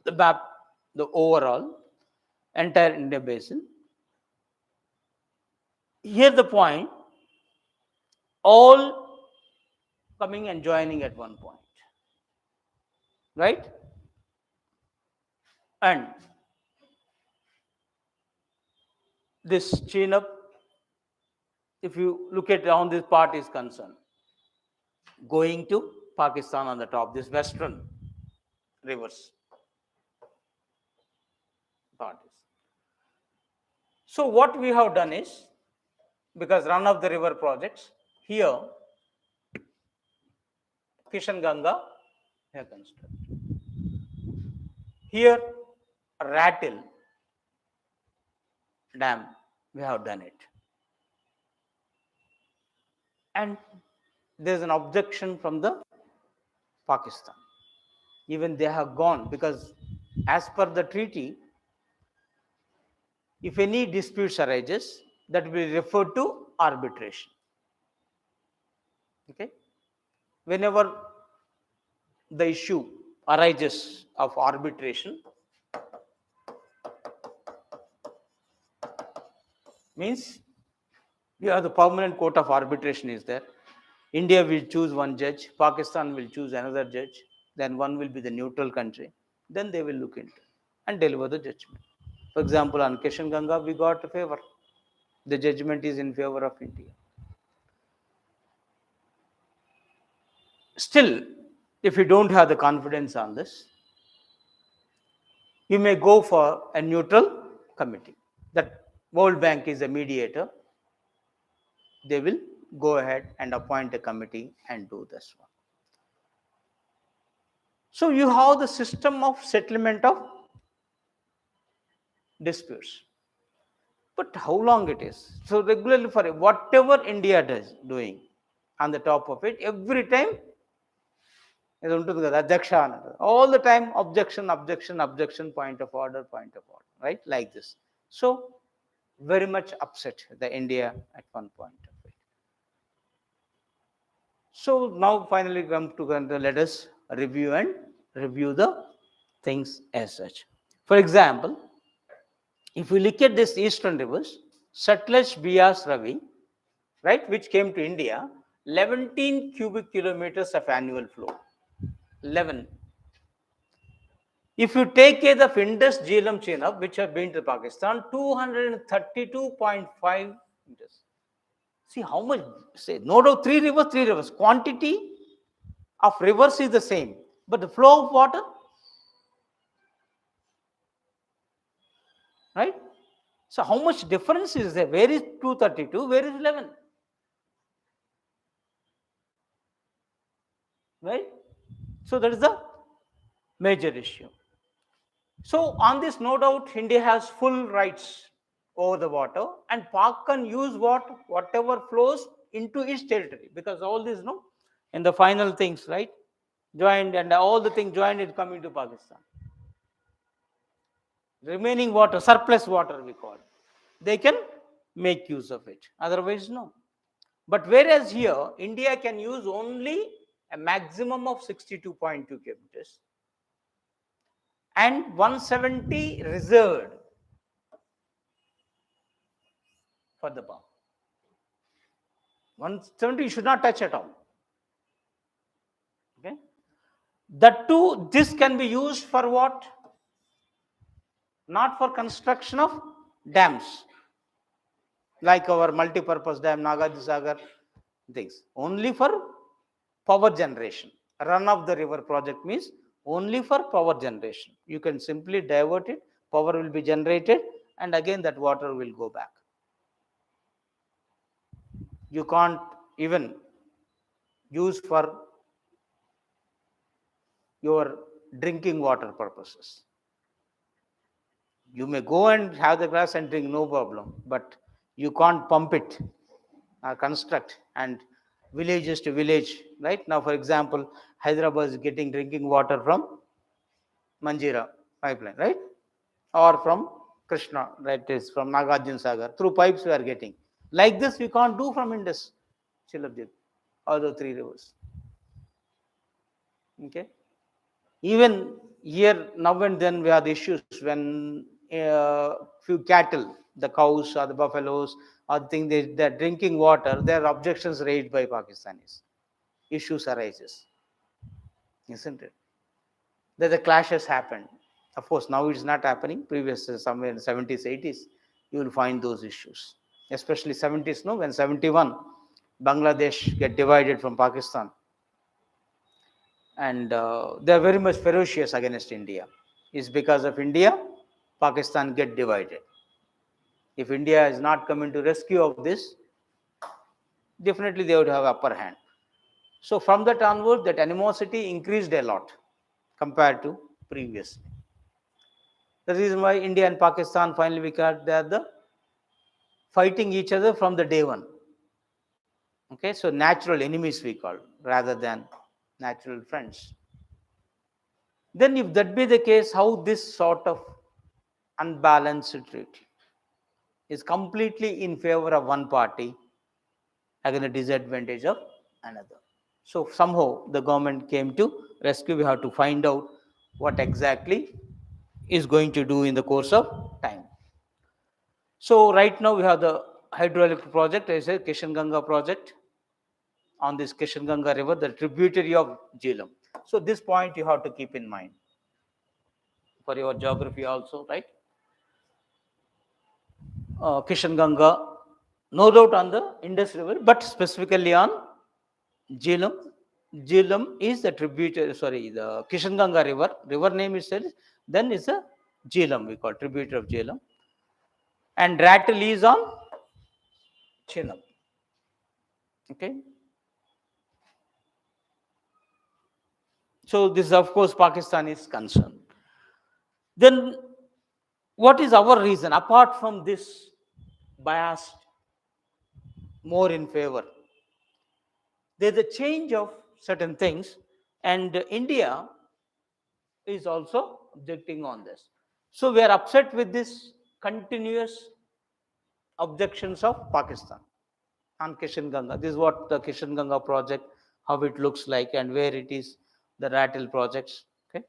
the map, the overall entire Indian basin, here the point, all coming and joining at one point, right? And this chain up, if you look at how this part is concerned, going to Pakistan on the top, this western rivers part is. So what we have done is, because run of the river projects, here Kishan Ganga here constructed. Here Rattle Dam we have done it. And there is an objection from the Pakistan. Even they have gone, because as per the treaty, if any disputes arises, that will be referred to arbitration. Okay, whenever the issue arises of arbitration, means you have the permanent court of arbitration is there. India will choose one judge, Pakistan will choose another judge, then one will be the neutral country. Then they will look into and deliver the judgment. For example, on Kishan Ganga, we got a favor. The judgment is in favor of India. Still, if you don't have the confidence on this, you may go for a neutral committee. That World Bank is a mediator. They will go ahead and appoint a committee and do this one. So you have the system of settlement of disputes. But how long it is? So regularly, for whatever India does doing, on the top of it, every time all the time objection, objection, objection, point of order, right? Like this. So very much upset the India at one point of it. So now finally come to let us review the things as such. For example, if we look at this eastern rivers, Satluj, Bias, Ravi, right, which came to India, 11 cubic kilometers of annual flow. 11. If you take case of Indus, Jhelum, Chenab, which have been to Pakistan, 232.5 meters. See how much, say, no doubt three rivers. Quantity of rivers is the same, but the flow of water, right? So how much difference is there? Where is 232? Where is 11? Right? So that is the major issue. So on this, no doubt, India has full rights over the water, and Pak can use whatever flows into its territory, because all this, no, in the final things, right, joined, and all the things joined is coming to Pakistan. Remaining water, surplus water we call, they can make use of it. Otherwise, no. But whereas here, India can use only a maximum of 62.2 kilometers and 170 reserved for the pump. 170 you should not touch at all. Okay. That too, this can be used for what? Not for construction of dams, like our multi-purpose dam, Nagarjuna Sagar, things. Only for power generation. Run of the river project means only for power generation. You can simply divert it, power will be generated, and again that water will go back. You can't even use for your drinking water purposes. You may go and have the glass and drink, no problem, but you can't pump it or construct and villages to village, right? Now, for example, Hyderabad is getting drinking water from Manjira pipeline, right? Or from Krishna, that is from Nagarjuna Sagar. Through pipes we are getting. Like this, we can't do from Indus, Chilabjit, or the three rivers. Okay. Even here, now and then, we have issues when few cattle, the cows or the buffaloes, or they're drinking water, there are objections raised by Pakistanis. Issues arises, isn't it? That the clashes happen. Of course, now it's not happening. Previously, somewhere in the 70s, 80s, you will find those issues. Especially 70s, no, when 71, Bangladesh get divided from Pakistan. And they're very much ferocious against India. It's because of India, Pakistan get divided. If India is not coming to rescue of this, definitely they would have upper hand. So from that onward, that animosity increased a lot compared to previously. The reason why India and Pakistan finally became they are the fighting each other from the day one. Okay, so natural enemies we call rather than natural friends. Then if that be the case, how this sort of unbalanced treaty is completely in favor of one party against the disadvantage of another. So somehow the government came to rescue. We have to find out what exactly is going to do in the course of time. So right now we have the hydroelectric project, as a Kishan Ganga project on this Kishan Ganga river, the tributary of Jhelum. So this point you have to keep in mind for your geography also, right? Kishan Ganga, no doubt on the Indus River, but specifically on Jhelum. Jhelum is the tributary, sorry, the Kishan Ganga river. River name itself, then is a Jhelum, we call tributary of Jhelum. And Rattle is on Chenab. Okay. So this, of course, Pakistan is concerned. Then what is our reason apart from this bias more in favor? There's a change of certain things, and India is also objecting on this. So we are upset with this continuous objections of Pakistan on Kishan Ganga. This is what the Kishan Ganga project, how it looks like and where it is, the Rattle projects, okay,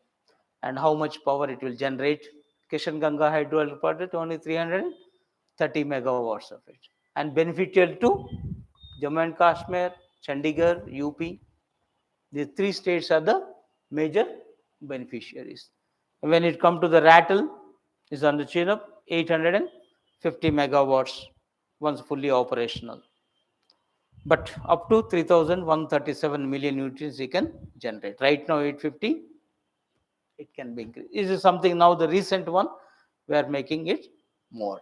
and how much power it will generate. Kishan Ganga hydroelectric project, only 330 megawatts of it, and beneficial to Jammu and Kashmir, Chandigarh, UP. These three states are the major beneficiaries. When it comes to the Rattle, is on the tune of 850 megawatts once fully operational. But up to 3,137 million nutrients it can generate. Right now 850, it can be increased. This is something now the recent one, we are making it more.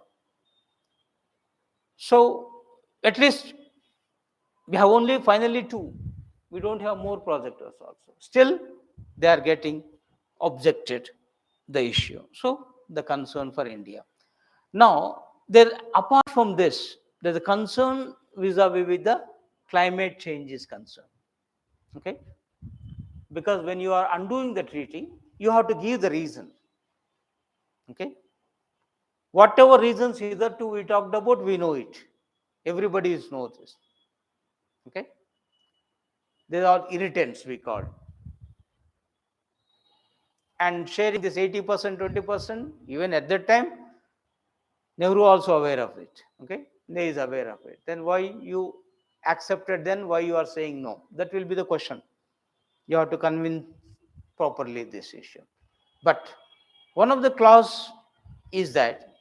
So at least we have only finally two. We don't have more projectors also. Still, they are getting objected the issue. So the concern for India. Now, there apart from this, there's a concern vis-a-vis with the climate change is concerned. Okay, because when you are undoing the treaty, you have to give the reason. Okay, whatever reasons hitherto we talked about, we know it. Everybody knows this. Okay, these are irritants we call. And sharing this 80%, 20%, even at that time, Nehru also aware of it. Okay, he is aware of it. Then why you accepted? Then why you are saying no? That will be the question. You have to convince properly this issue. But one of the clause is that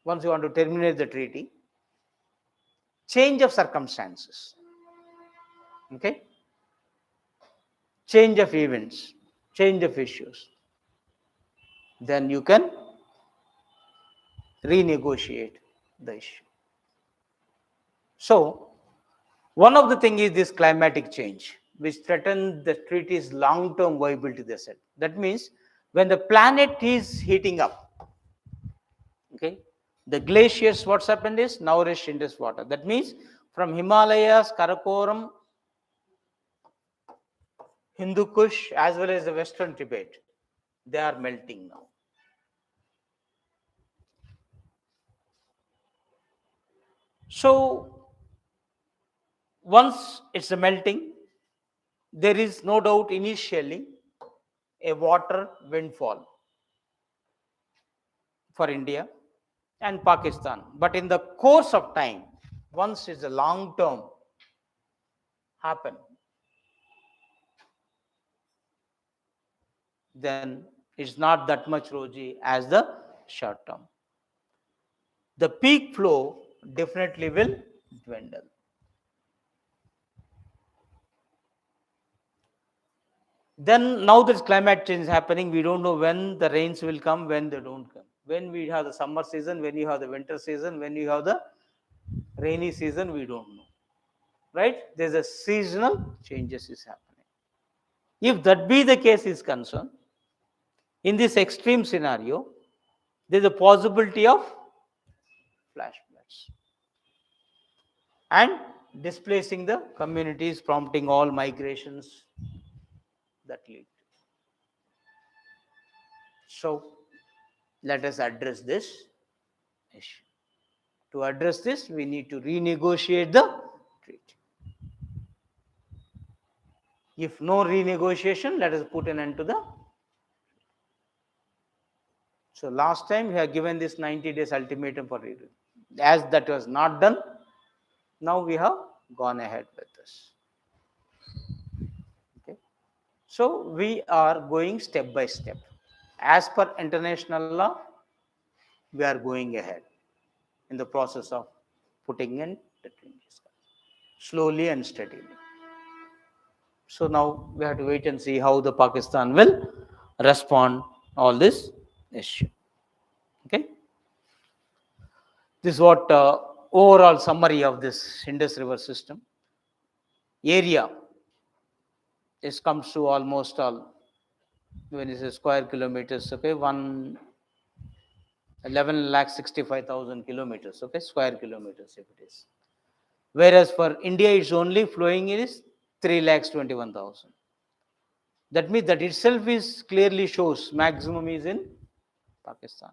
once you want to terminate the treaty, change of circumstances, okay, change of events, change of issues, then you can renegotiate the issue. So one of the things is this climatic change, which threatens the treaty's long-term viability, they said. That means when the planet is heating up, okay, the glaciers, what's happened is nourished in this water. That means from Himalayas, Karakoram, Hindu Kush, as well as the Western Tibet, they are melting now. So once it's melting, there is no doubt initially a water windfall for India and Pakistan. But in the course of time, once it's a long term happen, then it's not that much rosy as the short term. The peak flow definitely will dwindle. Then now there's climate change happening. We don't know when the rains will come, when they don't come. When we have the summer season, when you have the winter season, when you have the rainy season, we don't know. Right? There's a seasonal changes is happening. If that be the case is concerned, in this extreme scenario, there's a possibility of flash floods and displacing the communities, prompting all migrations that lead. So let us address this issue. To address this, we need to renegotiate the treaty. If no renegotiation, let us put an end to the. So last time we have given this 90 days ultimatum for review. As that was not done, now we have gone ahead with this. Okay. So we are going step by step. As per international law, we are going ahead in the process of putting in the changes slowly and steadily. So now we have to wait and see how the Pakistan will respond all this issue. Okay. This is what overall summary of this Indus River system. Area is comes to almost all, when it is square kilometers, okay, 11,65,000 kilometers, okay, square kilometers if it is. Whereas for India, it's only flowing is 3,21,000. That means that itself is clearly shows maximum is in Pakistan.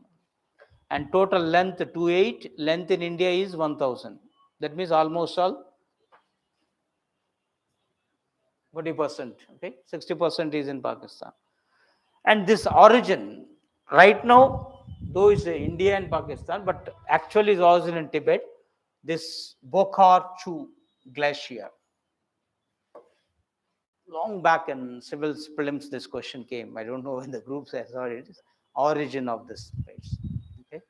And total length 28, length in India is 1,000. That means almost all 40%. Okay, 60% is in Pakistan. And this origin, right now, though it's India and Pakistan, but actually is origin in Tibet, this Bokhar Chu glacier. Long back in civil prelims, this question came. I don't know when the groups I saw it. Origin of this place. Okay.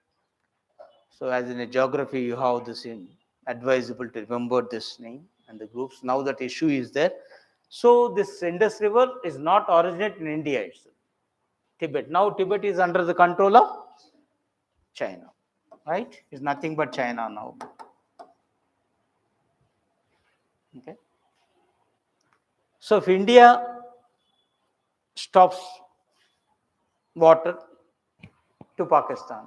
So as in a geography, you have this in advisable to remember this name and the groups. Now that issue is there. So this Indus River is not originate in India itself. Tibet. Now Tibet is under the control of China. Right? It's nothing but China now. Okay. So if India stops water to Pakistan,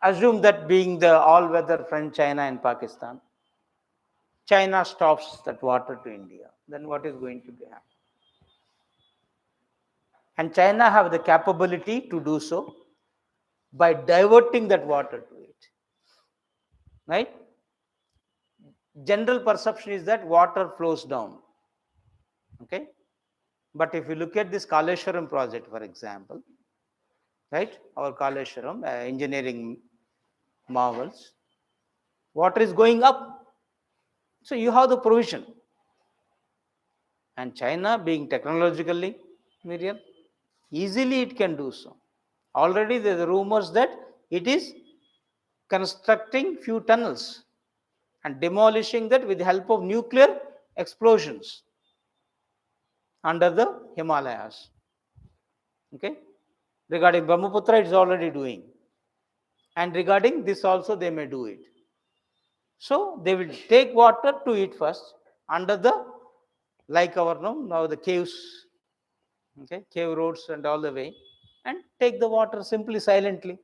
assume that being the all-weather friend China and Pakistan, China stops that water to India, then what is going to be happening? And China have the capability to do so by diverting that water to it. Right? General perception is that water flows down. Okay? But if you look at this Kaleshwaram project, for example, right? Our Kaleshwaram engineering marvels, water is going up. So you have the provision. And China, being technologically, Miriam, easily it can do so. Already there are rumors that it is constructing few tunnels and demolishing that with the help of nuclear explosions under the Himalayas. Okay? Regarding Brahmaputra, it is already doing. And regarding this also, they may do it. So they will take water to it first under the, like our now the caves, okay, cave roads and all the way, and take the water simply silently.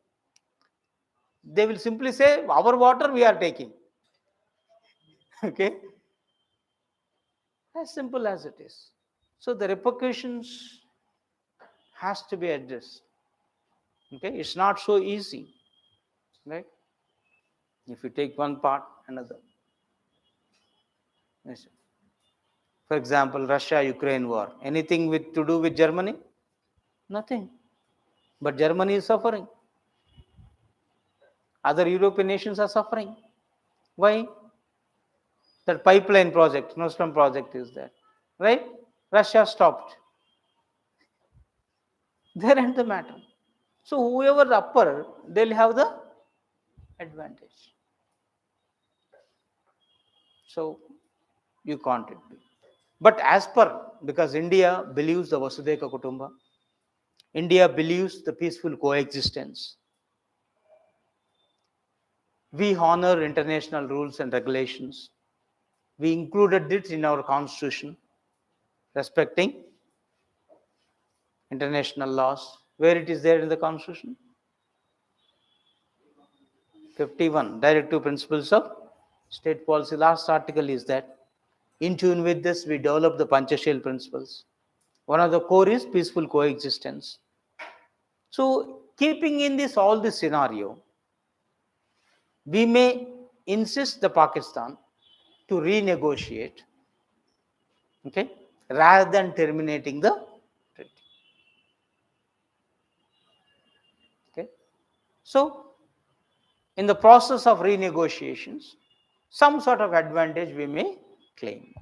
They will simply say, our water we are taking. Okay, as simple as it is. So the repercussions has to be addressed. Okay, it's not so easy, right? If you take one part, another. Yes. For example, Russia-Ukraine war. Anything with to do with Germany? Nothing. But Germany is suffering. Other European nations are suffering. Why? That pipeline project, Nostrum project is there. Right? Russia stopped. There end the matter. So whoever upper, they'll have the advantage. So you can't it be. But as per, because India believes the Vasudhaiva Kutumba, India believes the peaceful coexistence. We honor international rules and regulations. We included it in our constitution, respecting international laws. Where it is there in the constitution? 51, Directive Principles of State Policy. Last article is that. In tune with this, we develop the Panchashil principles. One of the core is peaceful coexistence. So, keeping in this all this scenario, we may insist the Pakistan to renegotiate, okay, rather than terminating the treaty. Okay. So, in the process of renegotiations, some sort of advantage we may claim.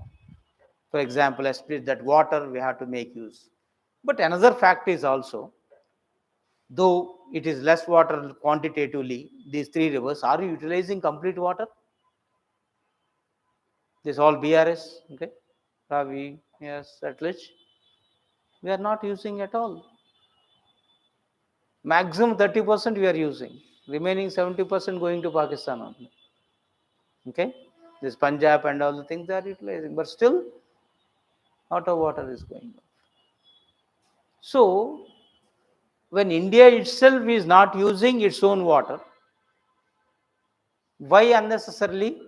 For example, especially that water we have to make use. But another fact is also, though it is less water quantitatively, these three rivers, are you utilizing complete water? This all BRS, okay, Ravi, yes, Atlich. We are not using at all. Maximum 30% we are using. Remaining 70% going to Pakistan only. Okay, this Punjab and all the things they are utilizing, but still, lot of water is going on. So, when India itself is not using its own water, why unnecessarily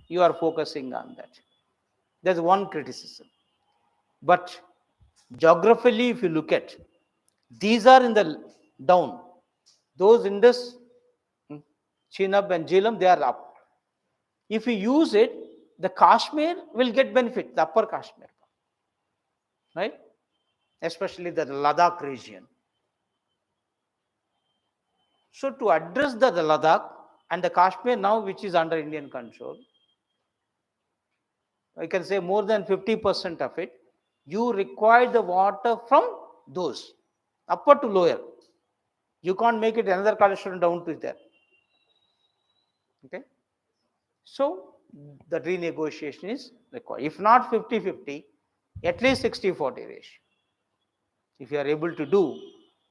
you are focusing on that? There's one criticism. But geographically, if you look at, these are in the down. Those Indus, Chenab and Jhelum, they are up. If you use it, the Kashmir will get benefit, the upper Kashmir, right? Especially the Ladakh region. So to address the Ladakh and the Kashmir now, which is under Indian control, I can say more than 50% of it, you require the water from those, upper to lower. You can't make it another cholesterol down to there. Okay. So the renegotiation is required. If not 50-50, at least 60-40 ratio. If you are able to do,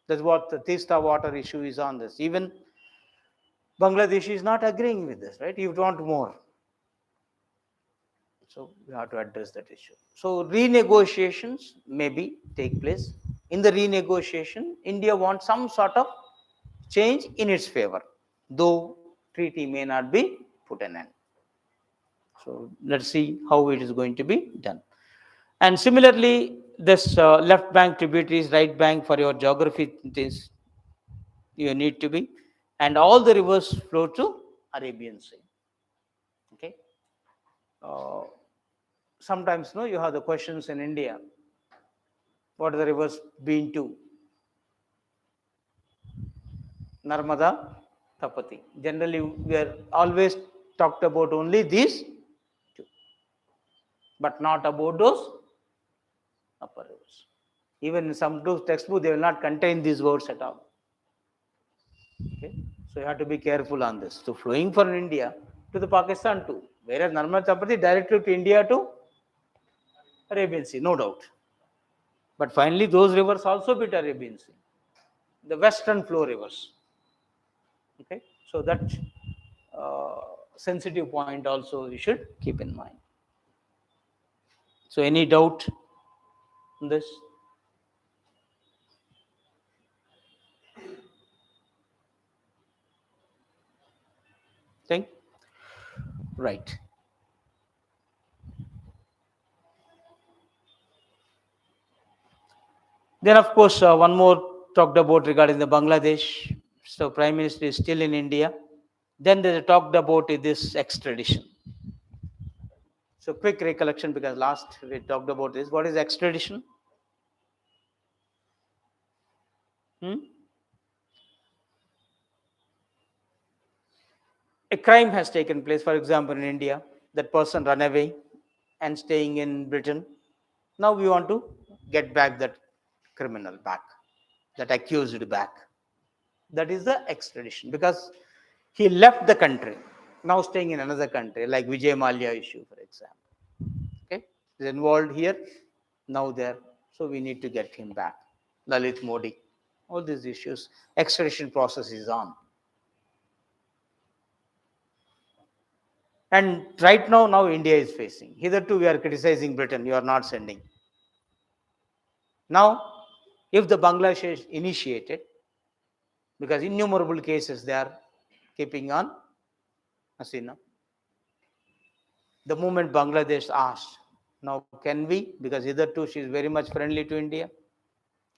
that's what the Tista water issue is on this. Even Bangladesh is not agreeing with this, right? You want more. So we have to address that issue. So renegotiations maybe take place. In the renegotiation, India wants some sort of change in its favor, though treaty may not be put an end. So let's see how it is going to be done. And similarly, this left bank tributaries, right bank for your geography things you need to be, and all the rivers flow to Arabian Sea. Okay. Sometimes you have the questions in India. What are the rivers been to? Narmada, Tapati. Generally, we are always talked about only these two, but not about those upper rivers. Even in some textbooks, they will not contain these words at all. Okay, so you have to be careful on this. So flowing from India to the Pakistan too, whereas Narmada, Tapati directly to India to Arabian Sea, no doubt. But finally, those rivers also bit Arabian Sea, the western flow rivers. Okay, so that sensitive point also you should keep in mind. So any doubt on this? Thing? Right. Then of course one more talked about regarding the Bangladesh. So Prime Minister is still in India. Then they talked about this extradition. So quick recollection, because last we talked about this. What is extradition? A crime has taken place, for example, in India. That person run away and staying in Britain. Now we want to get back that criminal back, that accused back. That is the extradition, because he left the country, now staying in another country, like Vijay Mallya issue, for example. Okay, he's involved here, now there, so we need to get him back. Lalit Modi, all these issues, extradition process is on. And right now India is facing. Hitherto we are criticizing Britain, you are not sending. Now, if the Bangladesh initiated, because innumerable cases they are keeping on Hasina. The moment Bangladesh asked, now can we, because hitherto she is very much friendly to India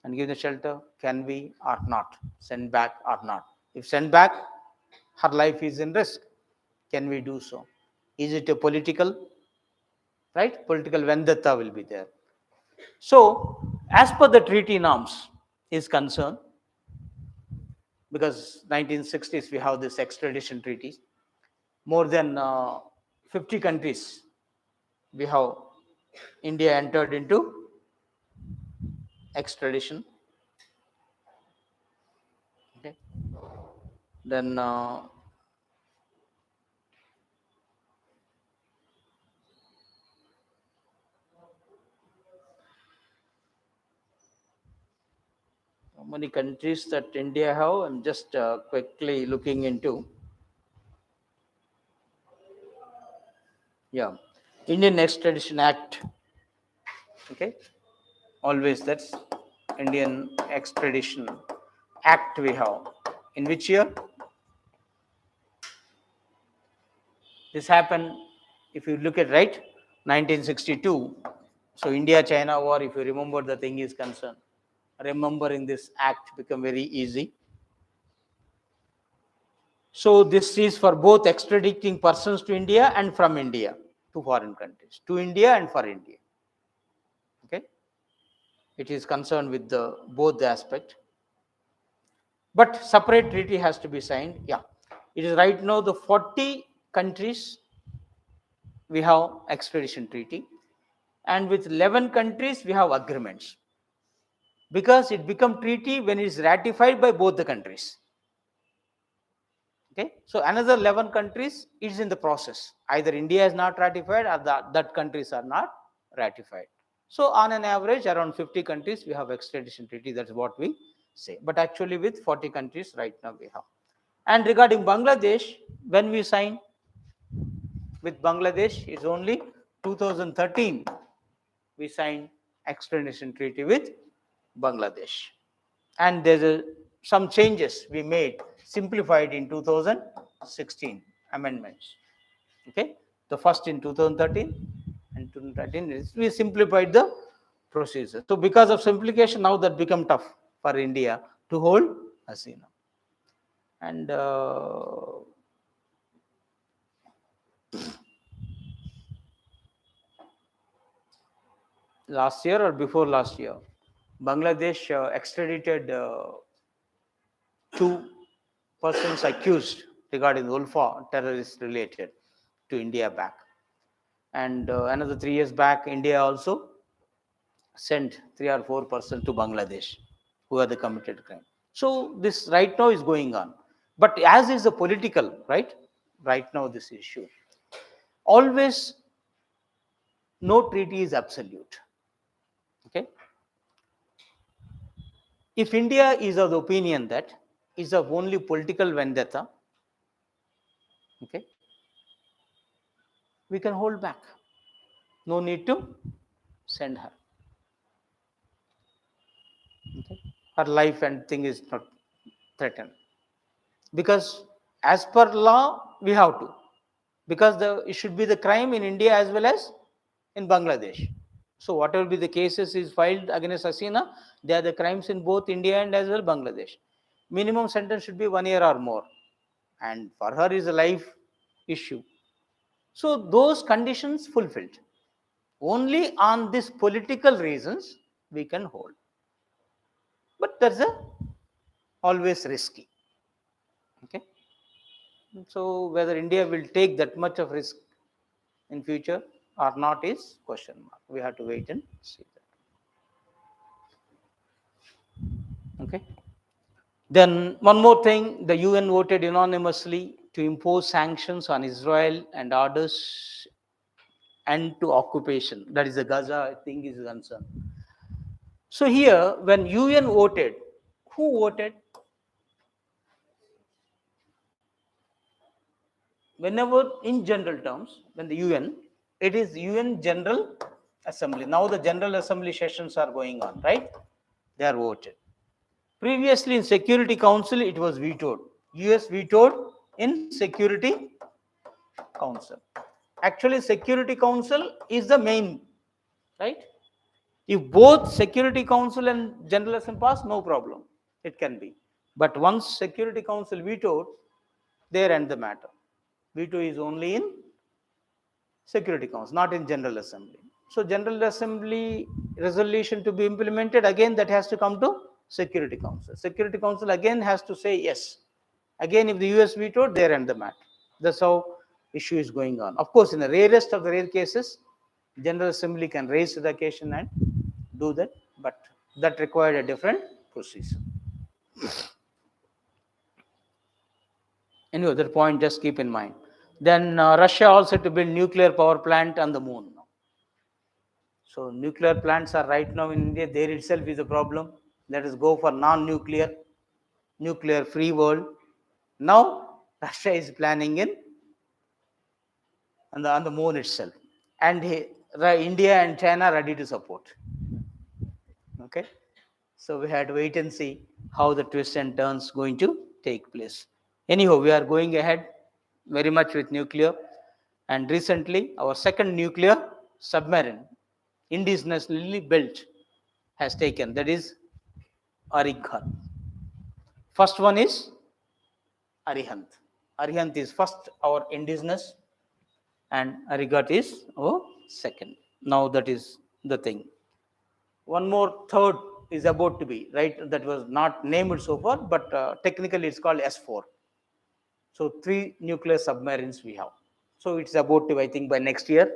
and give the shelter, can we or not, send back or not? If send back, her life is in risk. Can we do so? Is it a political, right? Political vendetta will be there. So, as per the treaty norms is concerned, because 1960s we have this extradition treaties, more than 50 countries we have India entered into extradition. Okay. Then how many countries that India have? I'm just quickly looking into. Yeah, Indian Extradition Act. Okay, always that's Indian Extradition Act we have. In which year? This happened, if you look at right, 1962. So India-China war, if you remember, the thing is concerned. Remembering this act become very easy. So this is for both extraditing persons to India and from India to foreign countries, to India and for India. Okay, it is concerned with the both the aspect, but separate treaty has to be signed. Yeah, it is right now the 40 countries we have extradition treaty, and with 11 countries we have agreements, because it become treaty when it is ratified by both the countries. Okay, so another 11 countries is in the process. Either India is not ratified or that countries are not ratified. So on an average, around 50 countries we have extradition treaty. That's what we say. But actually, with 40 countries right now we have. And regarding Bangladesh, when we sign with Bangladesh, it's only 2013 we signed extradition treaty with Bangladesh. And there's some changes we made, simplified in 2016 amendments. Okay, the first in 2013 and 2013 is we simplified the procedure. So because of simplification, now that become tough for India to hold Hasina. And last year or before last year, Bangladesh extradited two persons accused regarding Ulfa terrorist related to India back. And another 3 years back, India also sent 3 or 4 persons to Bangladesh who are the committed crime. So this right now is going on. But as is the political, right now this issue, always no treaty is absolute. Okay. If India is of the opinion that is of only political vendetta, okay, we can hold back. No need to send her. Okay. Her life and thing is not threatened. Because as per law, we have to. Because it should be the crime in India as well as in Bangladesh. So whatever be the cases is filed against Hasina, they are the crimes in both India and as well Bangladesh. Minimum sentence should be 1 year or more. And for her is a life issue. So those conditions fulfilled. Only on these political reasons we can hold. But that's always risky. Okay. So whether India will take that much of risk in future or not is question mark. We have to wait and see that. Okay. Then one more thing, the UN voted unanimously to impose sanctions on Israel and orders end to occupation. That is the Gaza thing is concerned. So here, when UN voted, who voted? Whenever in general terms, when the UN, it is UN General Assembly. Now the General Assembly sessions are going on, right? They are voted. Previously in Security Council, it was vetoed. US vetoed in Security Council. Actually, Security Council is the main, right? If both Security Council and General Assembly pass, no problem. It can be. But once Security Council vetoed, there end the matter. Veto is only in Security Council, not in General Assembly. So General Assembly resolution to be implemented, again that has to come to Security Council. Security Council again has to say yes. Again, if the US vetoed, there end the matter. That's how issue is going on. Of course, in the rarest of the rare cases, General Assembly can raise to the occasion and do that, but that required a different procedure. Any other point, just keep in mind. Then Russia also to build nuclear power plant on the moon. So nuclear plants are right now in India. There itself is a problem. Let us go for non-nuclear, nuclear-free world. Now Russia is planning in on the moon itself, and India and China are ready to support. Okay, so we had to wait and see how the twists and turns going to take place. Anyhow, we are going ahead very much with nuclear, and recently our second nuclear submarine, indigenously built, has taken. That is Arihant. First one is Arihant. Arihant is first our indigenous, and Arigat is our second. Now that is the thing. One more third is about to be, right? That was not named so far, but technically it's called S4. So three nuclear submarines we have. So it's about to, I think by next year,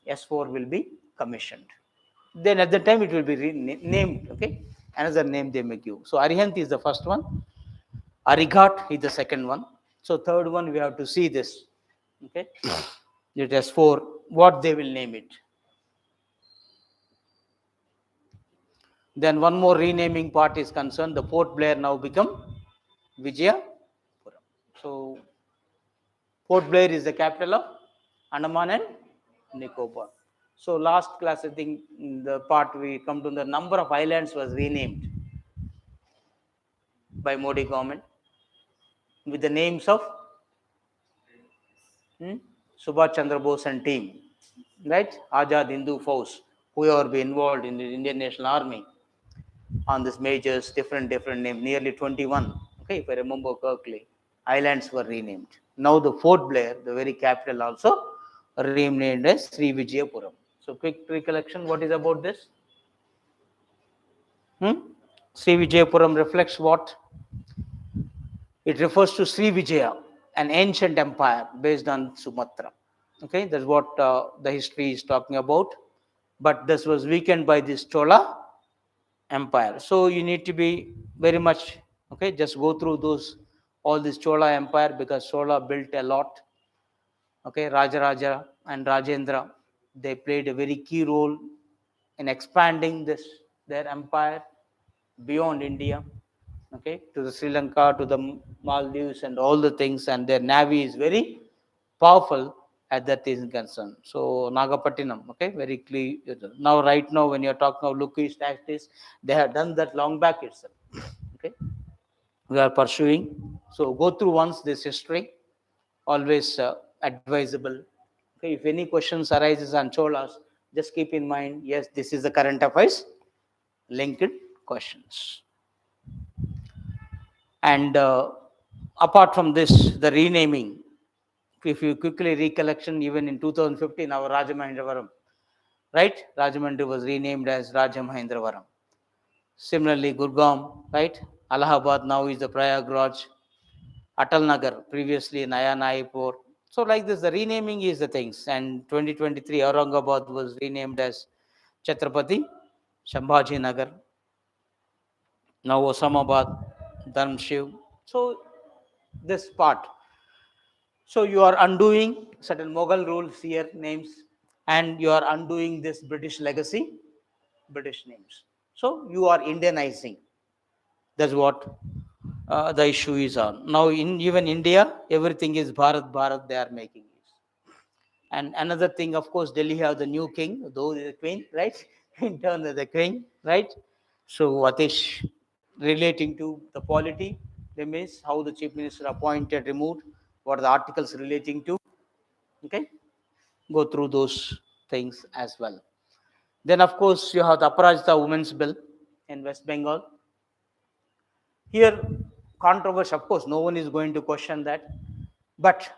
S4 will be commissioned. Then at the time it will be named, okay? Another name they may give. So Arihant is the first one. Arigat is the second one. So third one we have to see this, okay? It has four. What they will name it. Then one more renaming part is concerned. The Port Blair now become Vijayapuram. So Port Blair is the capital of Andaman and Nicobar. So last class, I think the part we come to the number of islands was renamed by Modi government with the names of Subhash Chandra Bose and team, right? Azad Hindu Force, whoever be involved in the Indian National Army on this majors, different name, nearly 21. Okay, if I remember correctly, islands were renamed. Now the Fort Blair, the very capital, also renamed as Sri Vijayapuram. So quick recollection, what is about this? Sri Vijayapuram reflects what? It refers to Sri Vijaya, an ancient empire based on Sumatra. Okay, that's what the history is talking about. But this was weakened by this Chola empire. So you need to be very much, okay, just go through those, all this Chola empire, because Chola built a lot. Okay, Rajaraja and Rajendra, they played a very key role in expanding this their empire beyond India, okay, to the Sri Lanka, to the Maldives, and all the things. And their navy is very powerful at that is concerned. So Nagapattinam, okay, very clear. Now, right now, when you're talking of look east axis, they have done that long back itself. Okay, we are pursuing. So go through once this history, always advisable. Okay, if any questions arises on Cholas, just keep in mind, yes, this is the current affairs linked questions. And apart from this, the renaming, if you quickly recollection, even in 2015, our Rajamahendravaram, right? Rajahmundry was renamed as Rajamahendravaram. Similarly, Gurgaon, right? Allahabad now is the Prayagraj. Atal Nagar, previously Naya Naipur. So like this, the renaming is the things. And 2023, Aurangabad was renamed as Chhatrapati Shambhaji Nagar. Now Osmanabad, Dharmshiv. So this part. So you are undoing certain Mughal rules here, names, and you are undoing this British legacy, British names. So you are Indianizing. That's what the issue is on. Now in even India, everything is Bharat, Bharat they are making it. And another thing, of course, Delhi have the new king, though the queen, right? In turn of the king, right? So Atish, relating to the polity, they means how the chief minister appointed, removed, what are the articles relating to, okay? Go through those things as well. Then, of course, you have the Aparajita Women's Bill in West Bengal. Here, controversy, of course, no one is going to question that. But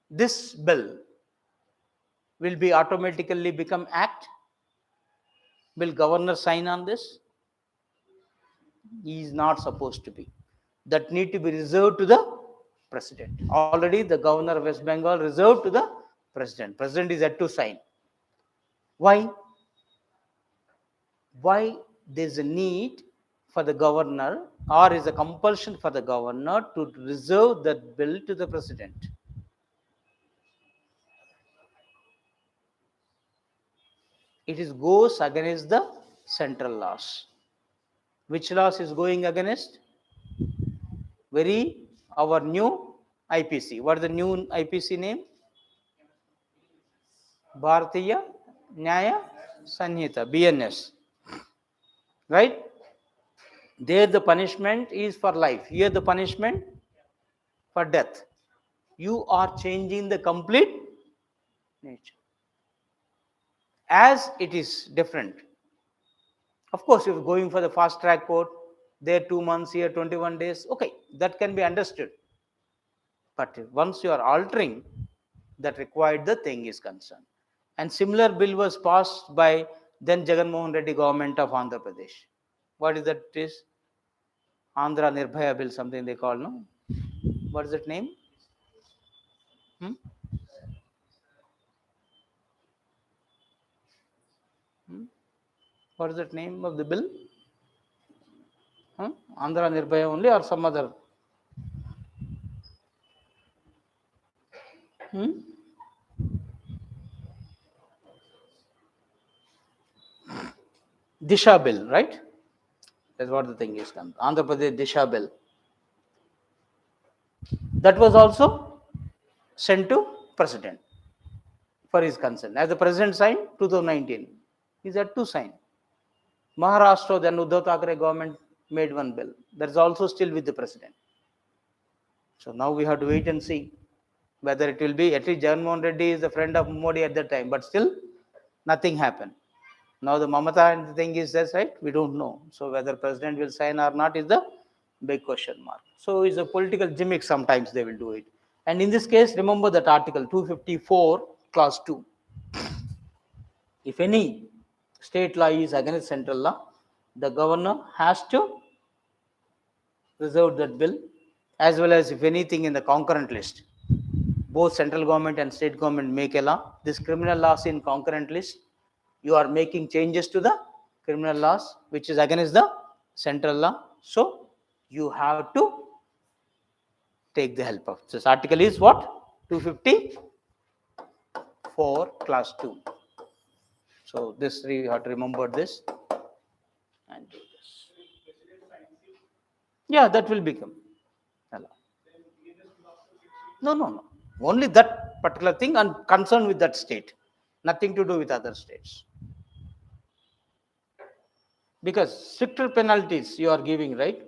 this bill will be automatically become act. Will governor sign on this? He is not supposed to be. That need to be reserved to the president. Already the governor of West Bengal reserved to the president. President is yet to sign. Why? Why there's a need for the governor, or is a compulsion for the governor to reserve that bill to the president? It is goes against the central laws. Which laws is going against? Very our new IPC. What is the new IPC name? Bharatiya Nyaya Sanhita, BNS. Right? There the punishment is for life. Here the punishment for death. You are changing the complete nature. As it is different. Of course, if you're going for the fast track court, there 2 months, here 21 days, okay, that can be understood. But once you are altering that required the thing is concerned. And similar bill was passed by then Jagan Mohan Reddy government of Andhra Pradesh. What is that? It is Andhra Nirbhaya bill, something they call, no? What is that name? Hmm? Hmm? What is that name of the bill? Huh? Andhra Nirbhaya only or some other? Hmm? Disha bill, right? That's what the thing is. Andhra Pradesh Disha bill. That was also sent to president for his consent. As the president signed 2019, he had to sign. Maharashtra, then Uddhav Thackeray government made one bill. That is also still with the president. So now we have to wait and see whether it will be. At least Jagan Mohan Reddy is a friend of Modi at that time, but still nothing happened. Now the Mamata and the thing is this, right? We don't know. So whether president will sign or not is the big question mark. So it's a political gimmick. Sometimes they will do it. And in this case, remember that Article 254, Clause 2. If any state law is against central law, the governor has to reserve that bill, as well as if anything in the concurrent list. Both central government and state government make a law. This criminal laws in concurrent list, you are making changes to the criminal laws which is against the central law. So you have to take the help of this article is what? 254 class 2. So this we have to remember this and do this. Yeah, that will become allowed. No. Only that particular thing and concerned with that state. Nothing to do with other states. Because stricter penalties you are giving, right?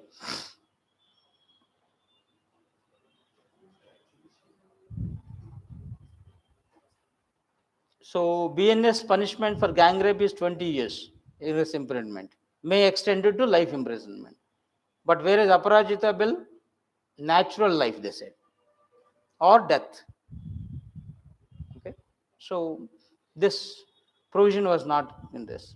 So BNS punishment for gang rape is 20 years years imprisonment. May extend it to life imprisonment. But whereas Aparajita bill, natural life they said, or death. Okay. So this provision was not in this.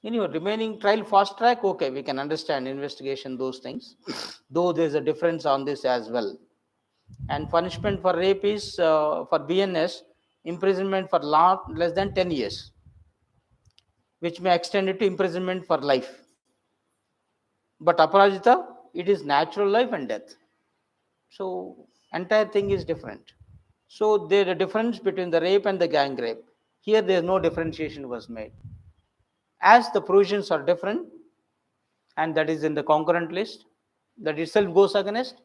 In your remaining trial fast track, okay, we can understand investigation, those things. Though there's a difference on this as well. And punishment for rape is for BNS imprisonment for less than 10 years, which may extend it to imprisonment for life. But Aparajita, it is natural life and death. So entire thing is different. So there is a difference between the rape and the gang rape. Here there is no differentiation was made. As the provisions are different, and that is in the concurrent list, that itself goes against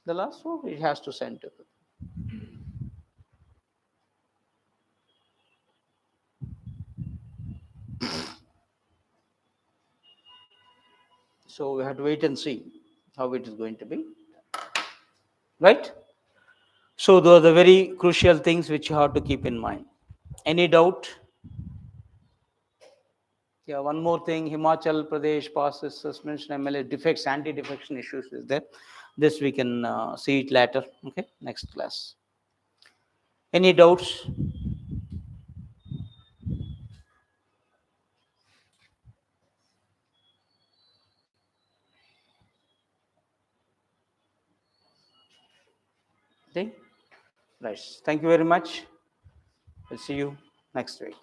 the law, so it has to send to it. So we have to wait and see how it is going to be. Right? So those are the very crucial things which you have to keep in mind. Any doubt? Yeah, one more thing, Himachal Pradesh passes suspension MLA defects, anti-defection issues is there. This we can see it later. Okay, next class. Any doubts? Okay, right. Thank you very much. We'll see you next week.